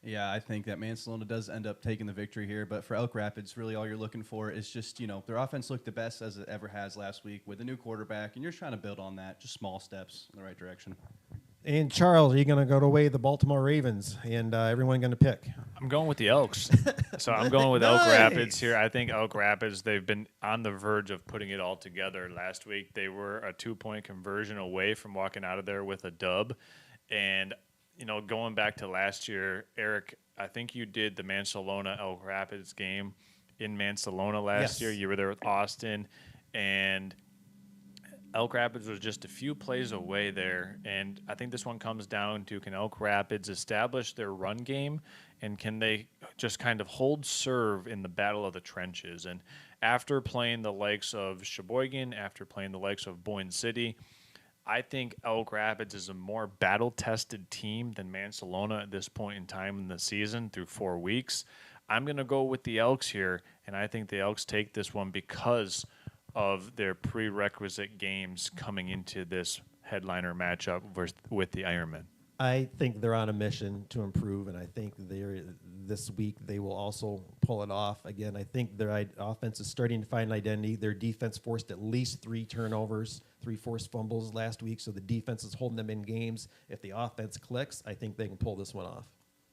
Yeah, I think that Mansalona does end up taking the victory here, but for Elk Rapids, really all you're looking for is just, their offense looked the best as it ever has last week with a new quarterback, and you're trying to build on that, just small steps in the right direction. And Charles, are you going to go away the Baltimore Ravens, and everyone going to pick? I'm going with the Elks. So I'm going with Elk Rapids here. I think Elk Rapids, they've been on the verge of putting it all together. Last week, they were a 2-point conversion away from walking out of there with a dub. And going back to last year, Eric, I think you did the Mansalona Elk Rapids game in Mansalona last year. You were there with Austin, and Elk Rapids was just a few plays away there. And I think this one comes down to, can Elk Rapids establish their run game, and can they just kind of hold serve in the battle of the trenches? And after playing the likes of Sheboygan, after playing the likes of Boyne City, I think Elk Rapids is a more battle-tested team than Mansalona at this point in time in the season through 4 weeks. I'm going to go with the Elks here, and I think the Elks take this one because of their prerequisite games coming into this headliner matchup with the Ironmen. I think they're on a mission to improve, and I think this week they will also pull it off. Again, I think their offense is starting to find an identity. Their defense forced at least 3 turnovers, 3 forced fumbles last week, so the defense is holding them in games. If the offense clicks, I think they can pull this one off.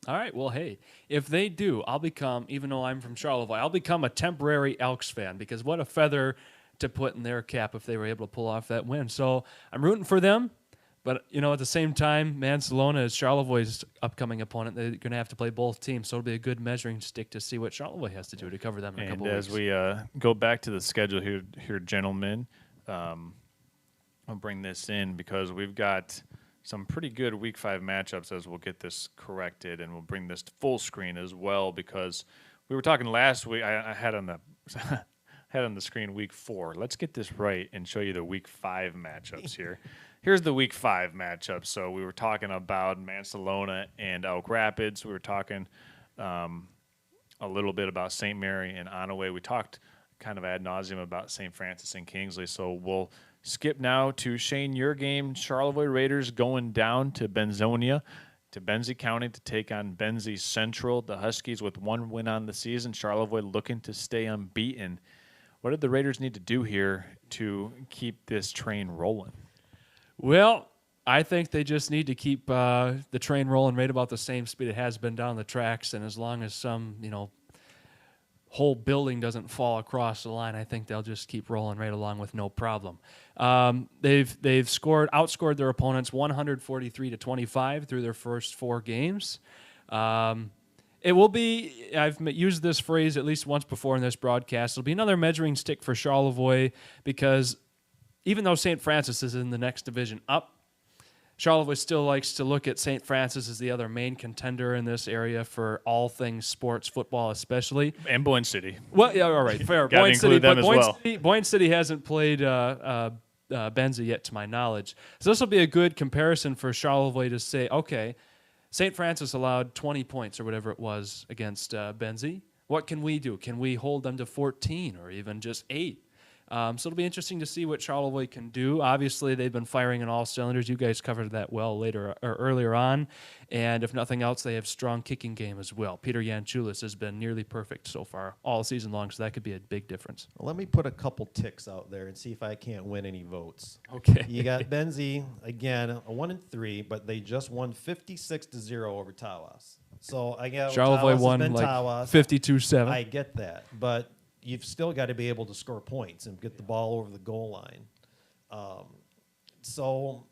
All right, well, hey, if they do, I'll become, even though I'm from Charlevoix, I'll become a temporary Elks fan, because what a feather to put in their cap if they were able to pull off that win. So I'm rooting for them. But, at the same time, Mansalona is Charlevoix's upcoming opponent. They're going to have to play both teams, so it'll be a good measuring stick to see what Charlevoix has to do to cover them in a couple weeks. And as we go back to the schedule here, gentlemen, I'll bring this in because we've got some pretty good Week 5 matchups as we'll get this corrected, and we'll bring this to full screen as well, because we were talking last week. I had on the had on the screen Week 4. Let's get this right and show you the Week 5 matchups here. Here's the Week 5 matchup. So we were talking about Mansalona and Elk Rapids. We were talking a little bit about St. Mary and Onaway. We talked kind of ad nauseum about St. Francis and Kingsley. So we'll skip now to Shane, your game. Charlevoix Raiders going down to Benzonia, to Benzie County to take on Benzie Central. The Huskies with 1 win on the season. Charlevoix looking to stay unbeaten. What did the Raiders need to do here to keep this train rolling? Well, I think they just need to keep the train rolling right about the same speed it has been down the tracks, and as long as some, whole building doesn't fall across the line, I think they'll just keep rolling right along with no problem. They've outscored their opponents 143-25 through their first 4 games. It will be, I've used this phrase at least once before in this broadcast, it'll be another measuring stick for Charlevoix, because even though St. Francis is in the next division up, Charlevoix still likes to look at St. Francis as the other main contender in this area for all things sports, football especially. And Boyne City. Well, yeah, all right, fair. Gotta include them as well. Boyne City hasn't played Benzie yet, to my knowledge. So this will be a good comparison for Charlevoix to say, okay, St. Francis allowed 20 points or whatever it was against Benzie. What can we do? Can we hold them to 14 or even just 8? So it'll be interesting to see what Charlevoix can do. Obviously, they've been firing on all cylinders. You guys covered that well earlier on. And if nothing else, they have strong kicking game as well. Peter Yanchulis has been nearly perfect so far all season long, so that could be a big difference. Well, let me put a couple ticks out there and see if I can't win any votes. Okay. You got Benzie, again, a 1-3, but they just won 56-0 over Tawas. So I get Charlevoix Tawas won has been like Tawas. 52-7. I get that, but you've still got to be able to score points and get the ball over the goal line. So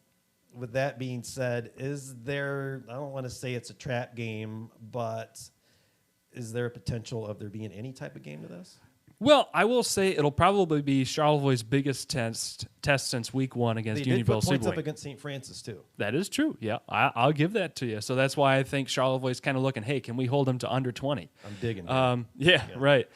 with that being said, is there, I don't want to say it's a trap game, but is there a potential of there being any type of game to this? Well, I will say it'll probably be Charlevoix's biggest test since week 1 against They did Unionville put points Seaboy. up against St. Francis, too. That is true. Yeah, I'll give that to you. So that's why I think Charlevoix is kind of looking, hey, can we hold them to under 20? I'm digging. Yeah, right.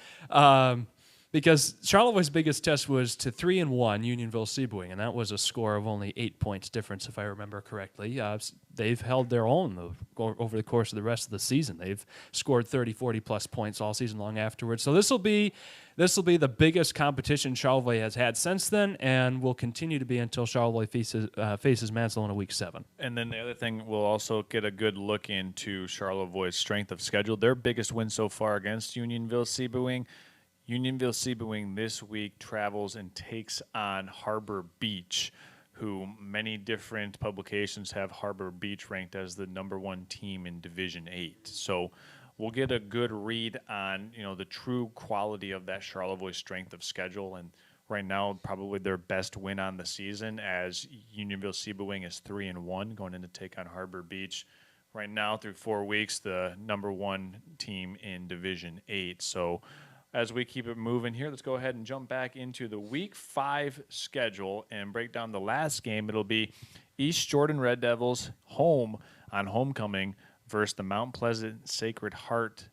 Because Charlevoix's biggest test was to 3-1 Unionville Seaboy, and that was a score of only 8 points difference, if I remember correctly. They've held their own over the course of the rest of the season. They've scored 30, 40 plus points all season long afterwards. So this will be the biggest competition Charlevoix has had since then, and will continue to be until Charlevoix faces Mansell in week 7. And then the other thing, we'll also get a good look into Charlevoix's strength of schedule. Their biggest win so far against Unionville Seaboy. Unionville Seaboy this week travels and takes on Harbor Beach, who many different publications have Harbor Beach ranked as the #1 team in Division 8. So we'll get a good read on, the true quality of that Charlevoix strength of schedule. And right now, probably their best win on the season, as Unionville Seaboy is 3-1 going in to take on Harbor Beach. Right now, through 4 weeks, the #1 team in Division 8. So as we keep it moving here, let's go ahead and jump back into the Week 5 schedule and break down the last game. It'll be East Jordan Red Devils home on homecoming versus the Mount Pleasant Sacred Heart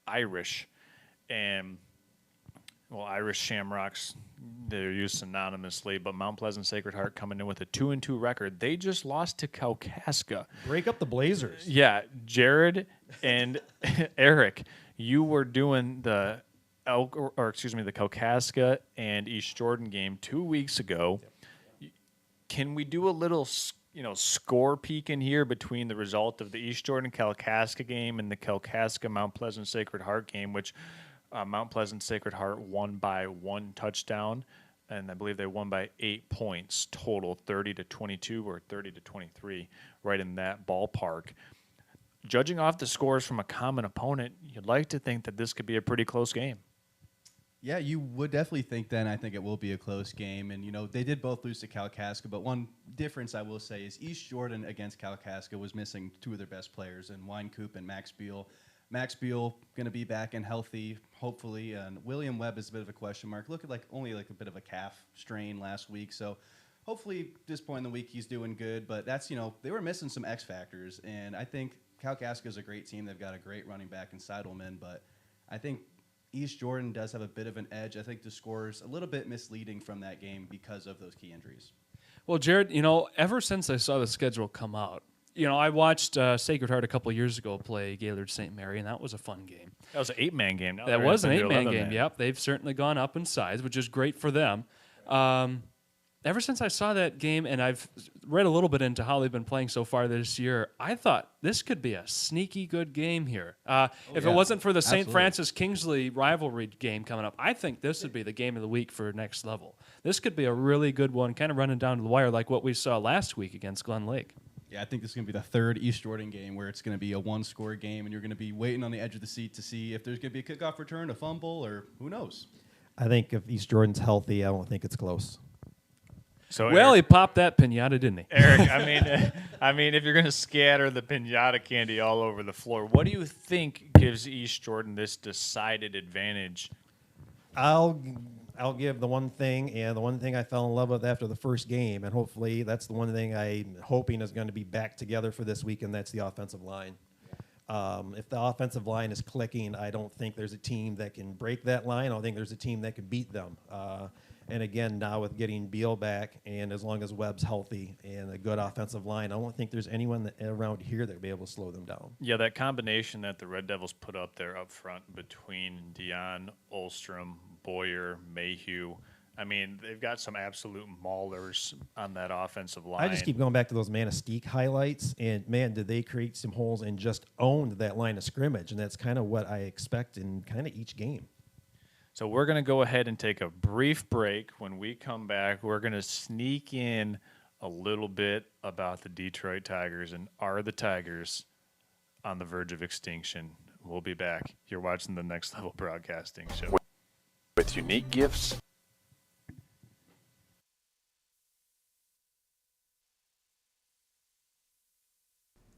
Irish. And, well, Irish Shamrocks, they're used synonymously, but Mount Pleasant Sacred Heart coming in with a 2-2 record. They just lost to Kalkaska. Break up the Blazers. Yeah, Jared and Eric, you were doing the Kalkaska and East Jordan game 2 weeks ago. Yep. Can we do a little, score peek in here between the result of the East Jordan Kalkaska game and the Kalkaska Mount Pleasant Sacred Heart game, which Mount Pleasant Sacred Heart won by 1 touchdown, and I believe they won by 8 points total, 30-22 or 30-23, right in that ballpark. Judging off the scores from a common opponent, you'd like to think that this could be a pretty close game. Yeah, you would definitely think then. I think it will be a close game. And, they did both lose to Kalkaska, but one difference I will say is East Jordan against Kalkaska was missing 2 of their best players, in Wine Coop and Max Beal. Max Beal going to be back and healthy, hopefully. And William Webb is a bit of a question mark. Looked like only a bit of a calf strain last week. So hopefully at this point in the week he's doing good. But that's, they were missing some X factors. And I think Kalkaska is a great team. They've got a great running back in Seidelman. But I think East Jordan does have a bit of an edge. I think the score's a little bit misleading from that game because of those key injuries. Well, Jared, ever since I saw the schedule come out, I watched Sacred Heart a couple of years ago play Gaylord St. Mary, and that was a fun game. That was an 8-man game. Now That was an 8-man game, man. yep. They've certainly gone up in size, which is great for them. Ever since I saw that game, and I've read a little bit into how they've been playing so far this year, I thought this could be a sneaky good game here. If it wasn't for the St. Francis-Kingsley rivalry game coming up, I think this would be the game of the week for next level. This could be a really good one, kind of running down to the wire like what we saw last week against Glen Lake. Yeah, I think this is going to be the third East Jordan game where it's going to be a one-score game, and you're going to be waiting on the edge of the seat to see if there's going to be a kickoff return, a fumble, or who knows. I think if East Jordan's healthy, I don't think it's close. So Well, he Eric, popped that pinata, didn't he? Eric, I mean, if you're going to scatter the pinata candy all over the floor, what do you think gives East Jordan this decided advantage? I'll give the one thing, and the one thing I fell in love with after the first game, and hopefully that's the one thing I'm hoping is going to be back together for this week, and that's the offensive line. If the offensive line is clicking, I don't think there's a team that can break that line. I don't think there's a team that can beat them. And again, now with getting Beal back, and as long as Webb's healthy and a good offensive line, I don't think there's anyone around here that will be able to slow them down. Yeah, that combination that the Red Devils put up there up front between Dion, Olstrom, Boyer, Mayhew. I mean, they've got some absolute maulers on that offensive line. I just keep going back to those Manistee highlights, and man, did they create some holes and just owned that line of scrimmage, and that's kind of what I expect in kind of each game. So we're going to go ahead and take a brief break. When we come back, we're going to sneak in a little bit about the Detroit Tigers, and are the Tigers on the verge of extinction? We'll be back. You're watching the Next Level Broadcasting Show. With unique gifts.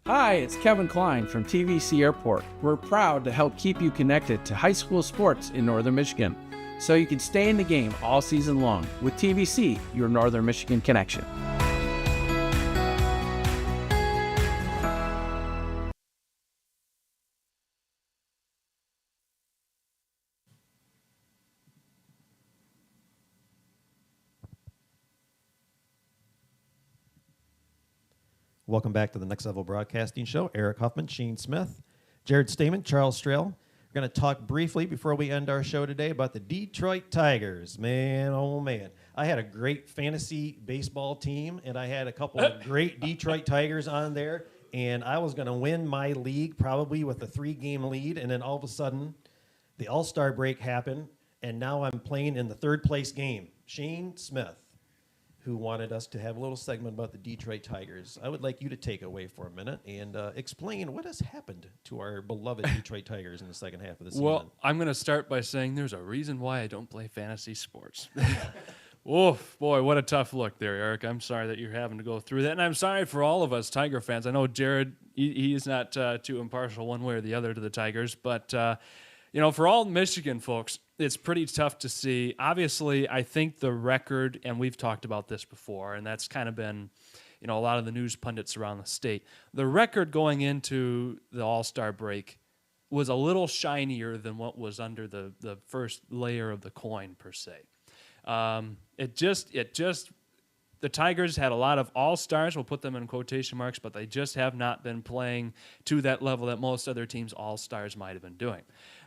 Hi, it's Kevin Klein from TVC Airport. We're proud to help keep you connected to high school sports in Northern Michigan, so you can stay in the game all season long with TVC, your Northern Michigan connection. Welcome back to the Next Level Broadcasting Show. Eric Huffman, Shane Smith, Jared Stamen, Charles Strail. We're going to talk briefly before we end our show today about the Detroit Tigers. Man, oh man. I had a great fantasy baseball team, and I had a couple of great Detroit Tigers on there, and I was going to win my league probably with a 3-game lead, and then all of a sudden the All-Star break happened, and now I'm playing in the third-place game. Shane Smith, who wanted us to have a little segment about the Detroit Tigers. I would like you to take away for a minute and explain what has happened to our beloved Detroit Tigers in the second half of the season. Well, I'm going to start by saying there's a reason why I don't play fantasy sports. Oof, boy, what a tough look there, Eric. I'm sorry that you're having to go through that, and I'm sorry for all of us Tiger fans. I know Jared, he is not too impartial one way or the other to the Tigers, but for all Michigan folks, it's pretty tough to see. Obviously, I think the record, and we've talked about this before, and that's kind of been, a lot of the news pundits around the state. The record going into the All-Star break was a little shinier than what was under the first layer of the coin, per se. The Tigers had a lot of all-stars, we'll put them in quotation marks, but they just have not been playing to that level that most other teams' all-stars might have been doing.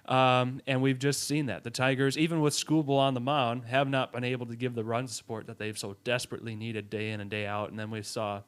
And we've just seen that. The Tigers, even with Skubal on the mound, have not been able to give the run support that they've so desperately needed day in and day out. And then we saw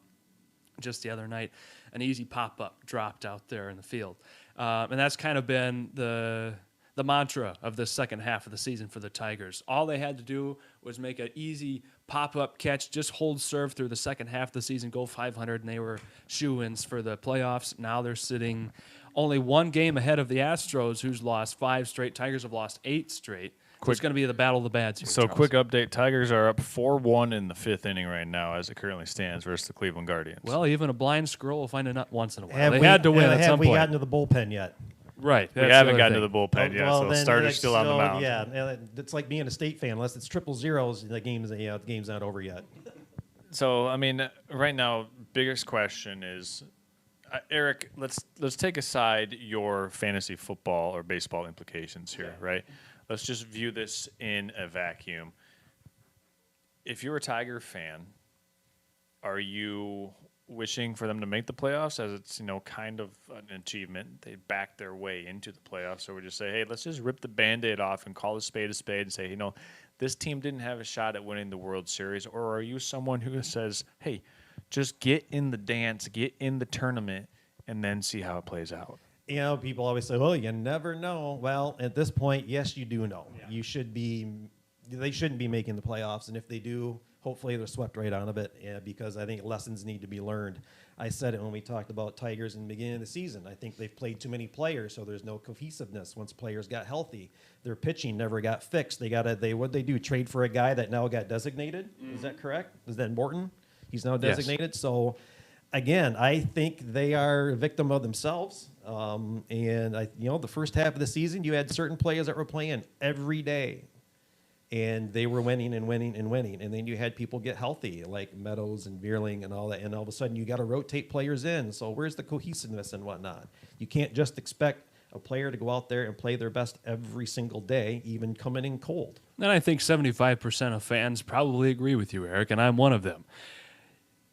just the other night an easy pop-up dropped out there in the field. And that's kind of been the mantra of the second half of the season for the Tigers. All they had to do was make an easy pop-up catch, just hold serve through the second half of the season, go 500, and they were shoo-ins for the playoffs. Now they're sitting only one game ahead of the Astros, who's lost 5 straight. Tigers have lost 8 straight. It's going to be the battle of the bads here, So Charles. quick update, Tigers are up 4-1 in the 5th inning right now as it currently stands versus the Cleveland Guardians. Well, even a blind squirrel will find a nut once in a while. Have They we- had to win at have some we point. gotten to the bullpen yet? Right. We that's the haven't other gotten thing. to the bullpen yet, so the then starter's that's- still on the so, mound. Yeah, it's like being a state fan. Unless it's 0-0s, the game's not over yet. So, I mean, right now, biggest question is, Eric, let's take aside your fantasy football or baseball implications here, right? Let's just view this in a vacuum. If you're a Tiger fan, are you wishing for them to make the playoffs as it's, kind of an achievement? They backed their way into the playoffs. Or we just say, hey, let's just rip the Band-Aid off and call a spade and say, this team didn't have a shot at winning the World Series? Or are you someone who says, hey, just get in the dance, get in the tournament, and then see how it plays out? People always say, well, you never know. Well, at this point, yes, you do know. Yeah. They shouldn't be making the playoffs, and if they do, hopefully they're swept right out of it, because I think lessons need to be learned. I said it when we talked about Tigers in the beginning of the season. I think they've played too many players, so there's no cohesiveness. Once players got healthy, their pitching never got fixed. What'd they do? Trade for a guy that now got designated? Is that correct? Is that Morton? He's now designated. Yes. So, again, I think they are a victim of themselves. The first half of the season, you had certain players that were playing every day, and they were winning and winning and winning. And then you had people get healthy, like Meadows and Veerling and all that. And all of a sudden, you got to rotate players in. So where's the cohesiveness and whatnot? You can't just expect a player to go out there and play their best every single day, even coming in cold. And I think 75% of fans probably agree with you, Eric, and I'm one of them.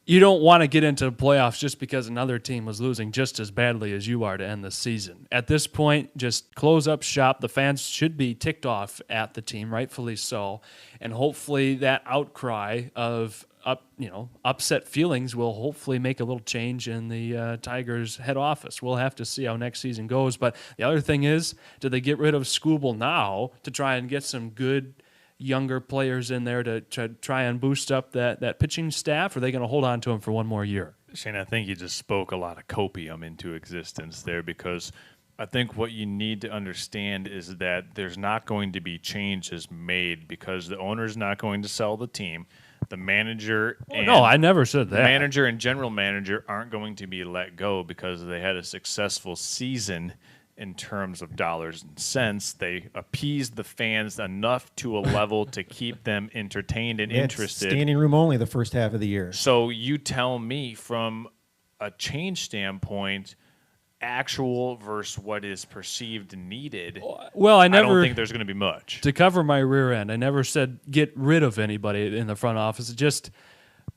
You don't want to get into the playoffs just because another team was losing just as badly as you are to end the season. At this point, just close up shop. The fans should be ticked off at the team, rightfully so, and hopefully that outcry of upset feelings will hopefully make a little change in the Tigers' head office. We'll have to see how next season goes. But the other thing is, do they get rid of Skubal now to try and get some good younger players in there to try and boost up that pitching staff, or are they going to hold on to him for one more year? Shane, I think you just spoke a lot of copium into existence there, because I think what you need to understand is that there's not going to be changes made because the owner's not going to sell the team. The manager No, I never said that. The manager and general manager aren't going to be let go because they had a successful season in terms of dollars and cents. They appeased the fans enough to a level to keep them entertained and interested. Standing room only the first half of the year. So you tell me, from a change standpoint, actual versus what is perceived needed, Well, I don't think there's going to be much. To cover my rear end, I never said get rid of anybody in the front office. It just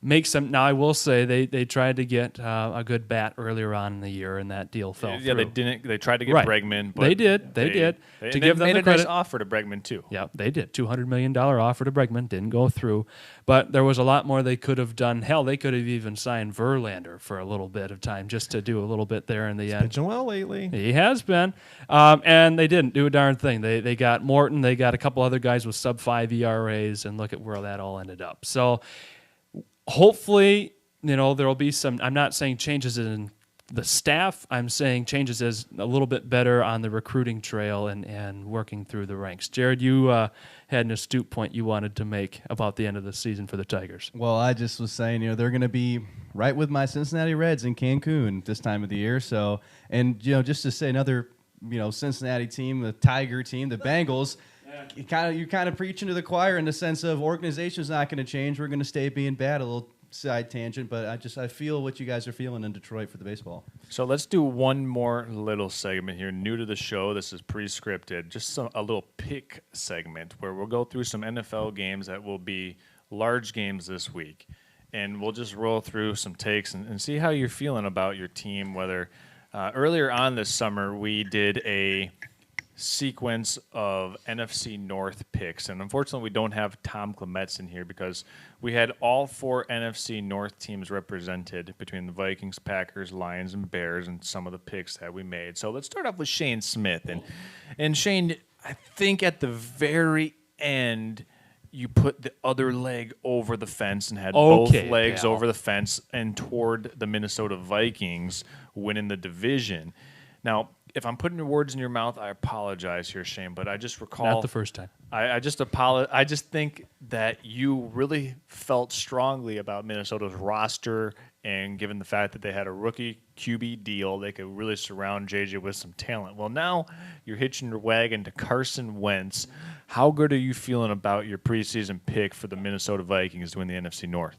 makes them. Now, I will say they tried to get a good bat earlier on in the year, and that deal fell through. They didn't. They tried to get Right. Bregman, but They did. To give them made the a nice credit. offer to Bregman too. Yeah, they did. $200 million offer to Bregman. Didn't go through. But there was a lot more they could have done. Hell, they could have even signed Verlander for a little bit of time just to do a little bit there in the end. Pitching well lately. He has been. And they didn't do a darn thing. They got Morton. They got a couple other guys with sub-5 ERAs, and look at where that all ended up. So hopefully, there will be some. I'm not saying changes in the staff. I'm saying changes as a little bit better on the recruiting trail and working through the ranks. Jared, you had an astute point you wanted to make about the end of the season for the Tigers. Well, I just was saying, they're going to be right with my Cincinnati Reds in Cancun this time of the year. So, and just to say another, Cincinnati team, the Tiger team, the Bengals. You're kind of preaching to the choir in the sense of organization's not going to change. We're going to stay being bad. A little side tangent, but I feel what you guys are feeling in Detroit for the baseball. So let's do one more little segment here. New to the show, this is pre-scripted. Just a little pick segment where we'll go through some NFL games that will be large games this week, and we'll just roll through some takes and see how you're feeling about your team. Whether earlier on this summer we did a sequence of NFC North picks, and unfortunately we don't have Tom Clements in here because we had all 4 NFC North teams represented between the Vikings, Packers, Lions, and Bears, and some of the picks that we made. So let's start off with Shane Smith, and Shane, I think at the very end you put the other leg over the fence and had both legs over the fence and toward the Minnesota Vikings winning the division. Now, if I'm putting words in your mouth, I apologize here, Shane, but I just recall... Not the first time. I just apologize. I just think that you really felt strongly about Minnesota's roster, and given the fact that they had a rookie QB deal, they could really surround JJ with some talent. Well, now you're hitching your wagon to Carson Wentz. How good are you feeling about your preseason pick for the Minnesota Vikings to win the NFC North?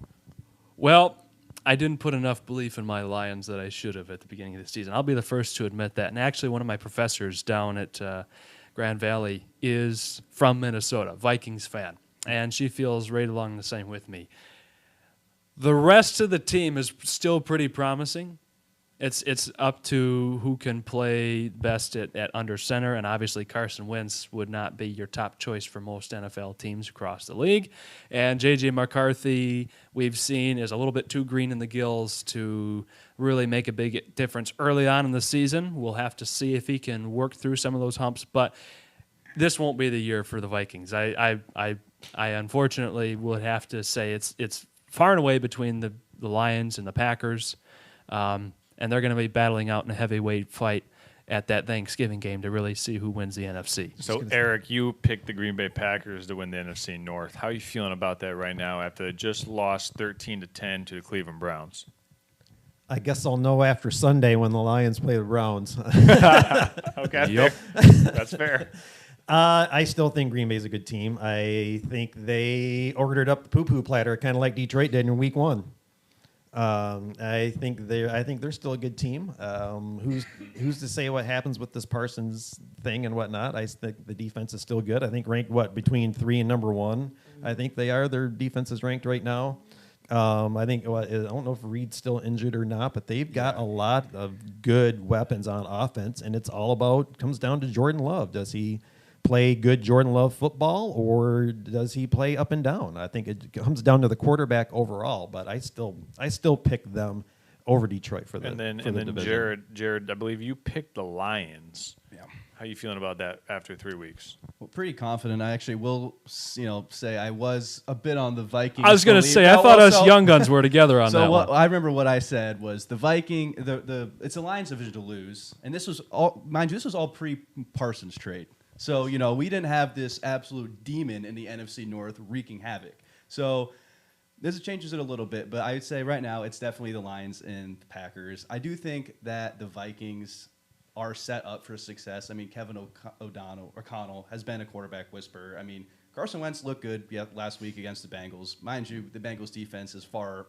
Well, I didn't put enough belief in my Lions that I should have at the beginning of the season. I'll be the first to admit that. And actually, one of my professors down at Grand Valley is from Minnesota, Vikings fan, and she feels right along the same with me. The rest of the team is still pretty promising. It's up to who can play best at under center, and obviously Carson Wentz would not be your top choice for most NFL teams across the league. And J.J. McCarthy, we've seen, is a little bit too green in the gills to really make a big difference early on in the season. We'll have to see if he can work through some of those humps, but this won't be the year for the Vikings. I unfortunately would have to say it's far and away between the Lions and the Packers. and they're going to be battling out in a heavyweight fight at that Thanksgiving game to really see who wins the NFC. So, Eric, you picked the Green Bay Packers to win the NFC North. How are you feeling about that right now after they just lost 13-10 to the Cleveland Browns? I guess I'll know after Sunday when the Lions play the Browns. Okay, Yep. that's fair. I still think Green Bay's a good team. I think they ordered up the poo-poo platter, kind of like Detroit did in Week 1. I think they're still a good team. Who's to say what happens with this Parsons thing and whatnot? I think the defense is still good. I think ranked between 3 and number 1. I think they are. Their defense is ranked right now. I think I don't know if Reed's still injured or not, but they've got a lot of good weapons on offense, and it's all comes down to Jordan Love. Does he play good Jordan Love football, or does he play up and down? I think it comes down to the quarterback overall, but I still pick them over Detroit for the And then division. Jared, I believe you picked the Lions. Yeah. How you feeling about that after 3 weeks? Well, pretty confident. I actually will, say I was a bit on the Vikings. I was going to believe. say, I Oh, thought well, us young guns were together on So that what one. I remember what I said was the Viking, it's a Lions division to lose, and this was all, mind you, this was all pre-Parsons trade. So we didn't have this absolute demon in the NFC North wreaking havoc. So this changes it a little bit, but I would say right now it's definitely the Lions and the Packers. I do think that the Vikings are set up for success. I mean, Kevin O'Connell has been a quarterback whisperer. I mean, Carson Wentz looked good last week against the Bengals. Mind you, the Bengals defense is far,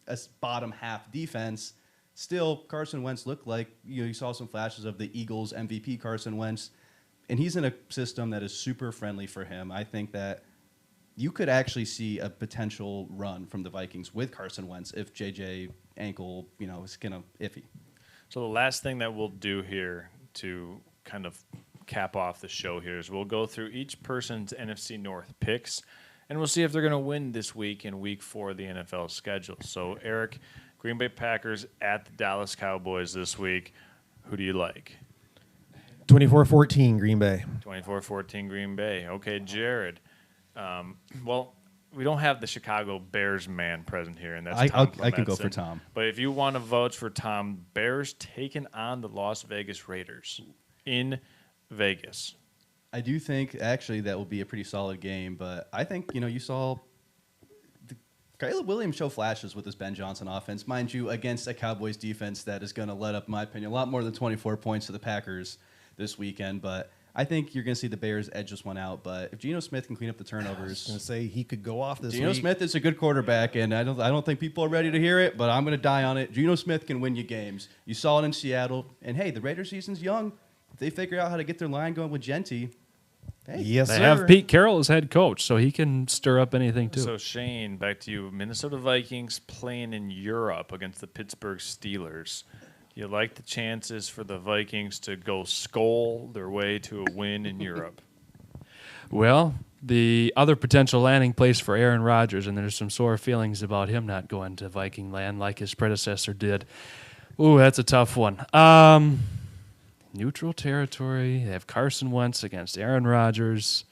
a bottom half defense. Still, Carson Wentz looked like, you saw some flashes of the Eagles MVP Carson Wentz, and he's in a system that is super friendly for him. I think that you could actually see a potential run from the Vikings with Carson Wentz if JJ ankle, is kind of iffy. So the last thing that we'll do here to kind of cap off the show here is we'll go through each person's NFC North picks, and we'll see if they're going to win this week in Week 4 of the NFL schedule. So, Eric, Green Bay Packers at the Dallas Cowboys this week. Who do you like? 24-14 Green Bay. 24-14 Green Bay. Okay, Jared. Well, we don't have the Chicago Bears man present here, and that's Tom I can go Clemenson. for Tom. But if you want to vote for Tom, Bears taking on the Las Vegas Raiders in Vegas. I do think actually that will be a pretty solid game, but I think you saw Caleb Williams show flashes with this Ben Johnson offense, mind you, against a Cowboys defense that is going to let up, in my opinion, a lot more than 24 points to the Packers this weekend. But I think you're going to see the Bears edge this one out. But if Geno Smith can clean up the turnovers, I was going to say he could go off this Geno week. Smith is a good quarterback, and I don't think people are ready to hear it, but I'm going to die on it. Geno Smith can win you games. You saw it in Seattle, and hey, the Raiders season's young. If they figure out how to get their line going with Genty, hey, Yes, They sir. have Pete Carroll as head coach, so he can stir up anything too. So, Shane, back to you. Minnesota Vikings playing in Europe against the Pittsburgh Steelers. You like the chances for the Vikings to go skull their way to a win in Europe? Well, the other potential landing place for Aaron Rodgers, and there's some sore feelings about him not going to Viking land like his predecessor did. Ooh, that's a tough one. Neutral territory. They have Carson Wentz against Aaron Rodgers.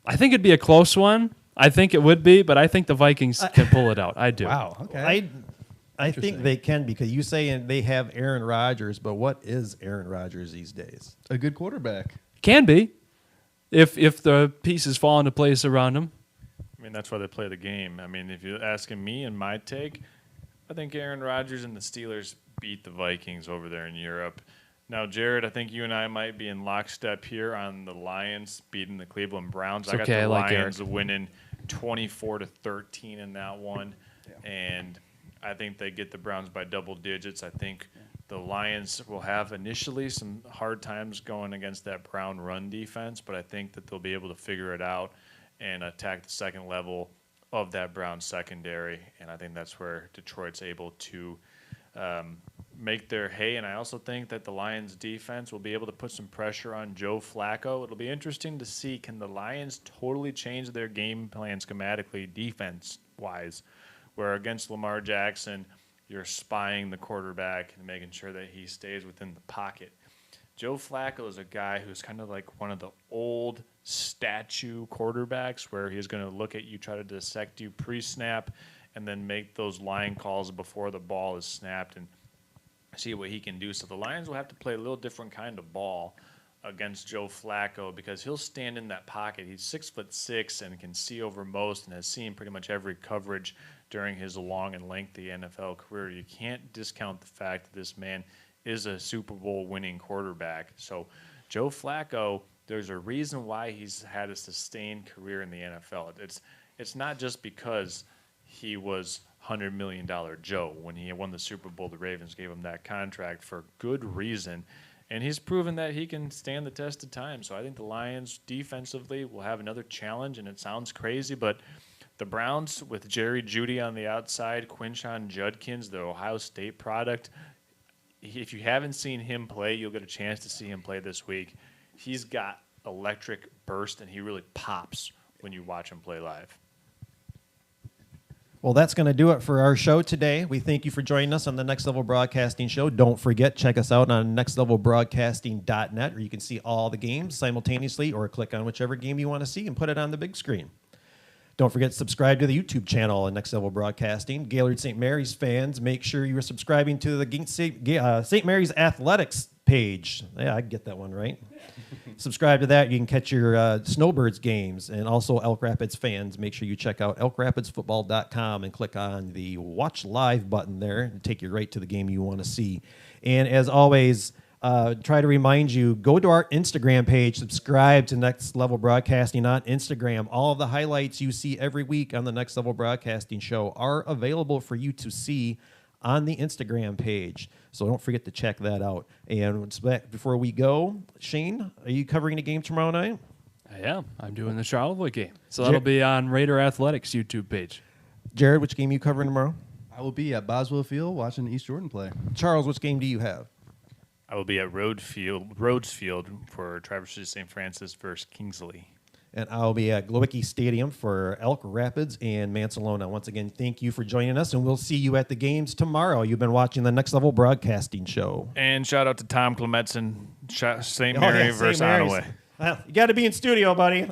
I think it'd be a close one. I think it would be, but I think the Vikings can pull it out. I do. wow, okay. I think they can, because you say they have Aaron Rodgers, but what is Aaron Rodgers these days? A good quarterback. Can be, if the pieces fall into place around him. I mean, that's why they play the game. I mean, if you're asking me and my take, I think Aaron Rodgers and the Steelers beat the Vikings over there in Europe. Now, Jared, I think you and I might be in lockstep here on the Lions beating the Cleveland Browns. It's I got okay, the I like Lions Eric. winning 24-13 in that one, and I think they get the Browns by double digits. I think the Lions will have initially some hard times going against that Brown run defense, but I think that they'll be able to figure it out and attack the second level of that Brown secondary, and I think that's where Detroit's able to make their hay. And I also think that the Lions defense will be able to put some pressure on Joe Flacco. It'll be interesting to see, can the Lions totally change their game plan schematically defense-wise, where against Lamar Jackson, you're spying the quarterback and making sure that he stays within the pocket. Joe Flacco is a guy who's kind of like one of the old statue quarterbacks where he's going to look at you, try to dissect you pre-snap, and then make those line calls before the ball is snapped and see what he can do. So the Lions will have to play a little different kind of ball against Joe Flacco because he'll stand in that pocket. He's 6'6" and can see over most and has seen pretty much every coverage during his long and lengthy NFL career. You can't discount the fact that this man is a Super Bowl winning quarterback. So Joe Flacco, there's a reason why he's had a sustained career in the NFL. It's not just because he was $100 million Joe. When he won the Super Bowl, the Ravens gave him that contract for good reason. And he's proven that he can stand the test of time. So I think the Lions defensively will have another challenge, and it sounds crazy, but the Browns with Jerry Jeudy on the outside, Quinshon Judkins, the Ohio State product, if you haven't seen him play, you'll get a chance to see him play this week. He's got electric burst, and he really pops when you watch him play live. Well, that's going to do it for our show today. We thank you for joining us on the Next Level Broadcasting Show. Don't forget, check us out on nextlevelbroadcasting.net, where you can see all the games simultaneously or click on whichever game you want to see and put it on the big screen. Don't forget to subscribe to the YouTube channel on Next Level Broadcasting. Gaylord St. Mary's fans, make sure you are subscribing to the St. Mary's Athletics page. Yeah, I get that one right. Subscribe to that. You can catch your Snowbirds games. And also Elk Rapids fans, make sure you check out elkrapidsfootball.com and click on the Watch Live button there and take you right to the game you want to see. And as always, try to remind you, go to our Instagram page, subscribe to Next Level Broadcasting on Instagram. All of the highlights you see every week on the Next Level Broadcasting Show are available for you to see on the Instagram page. So don't forget to check that out. And before we go, Shane, are you covering the game tomorrow night? I am. I'm doing the Charlevoix game. So that'll be on Raider Athletics YouTube page. Jared, which game are you covering tomorrow? I will be at Boswell Field watching East Jordan play. Charles, which game do you have? I will be at Rhodes Field for Traverse City St. Francis versus Kingsley. And I'll be at Glowicki Stadium for Elk Rapids and Mansalona. Once again, thank you for joining us, and we'll see you at the games tomorrow. You've been watching the Next Level Broadcasting Show. And shout out to Tom Clementson, St. Mary versus Onaway. Well, you got to be in studio, buddy.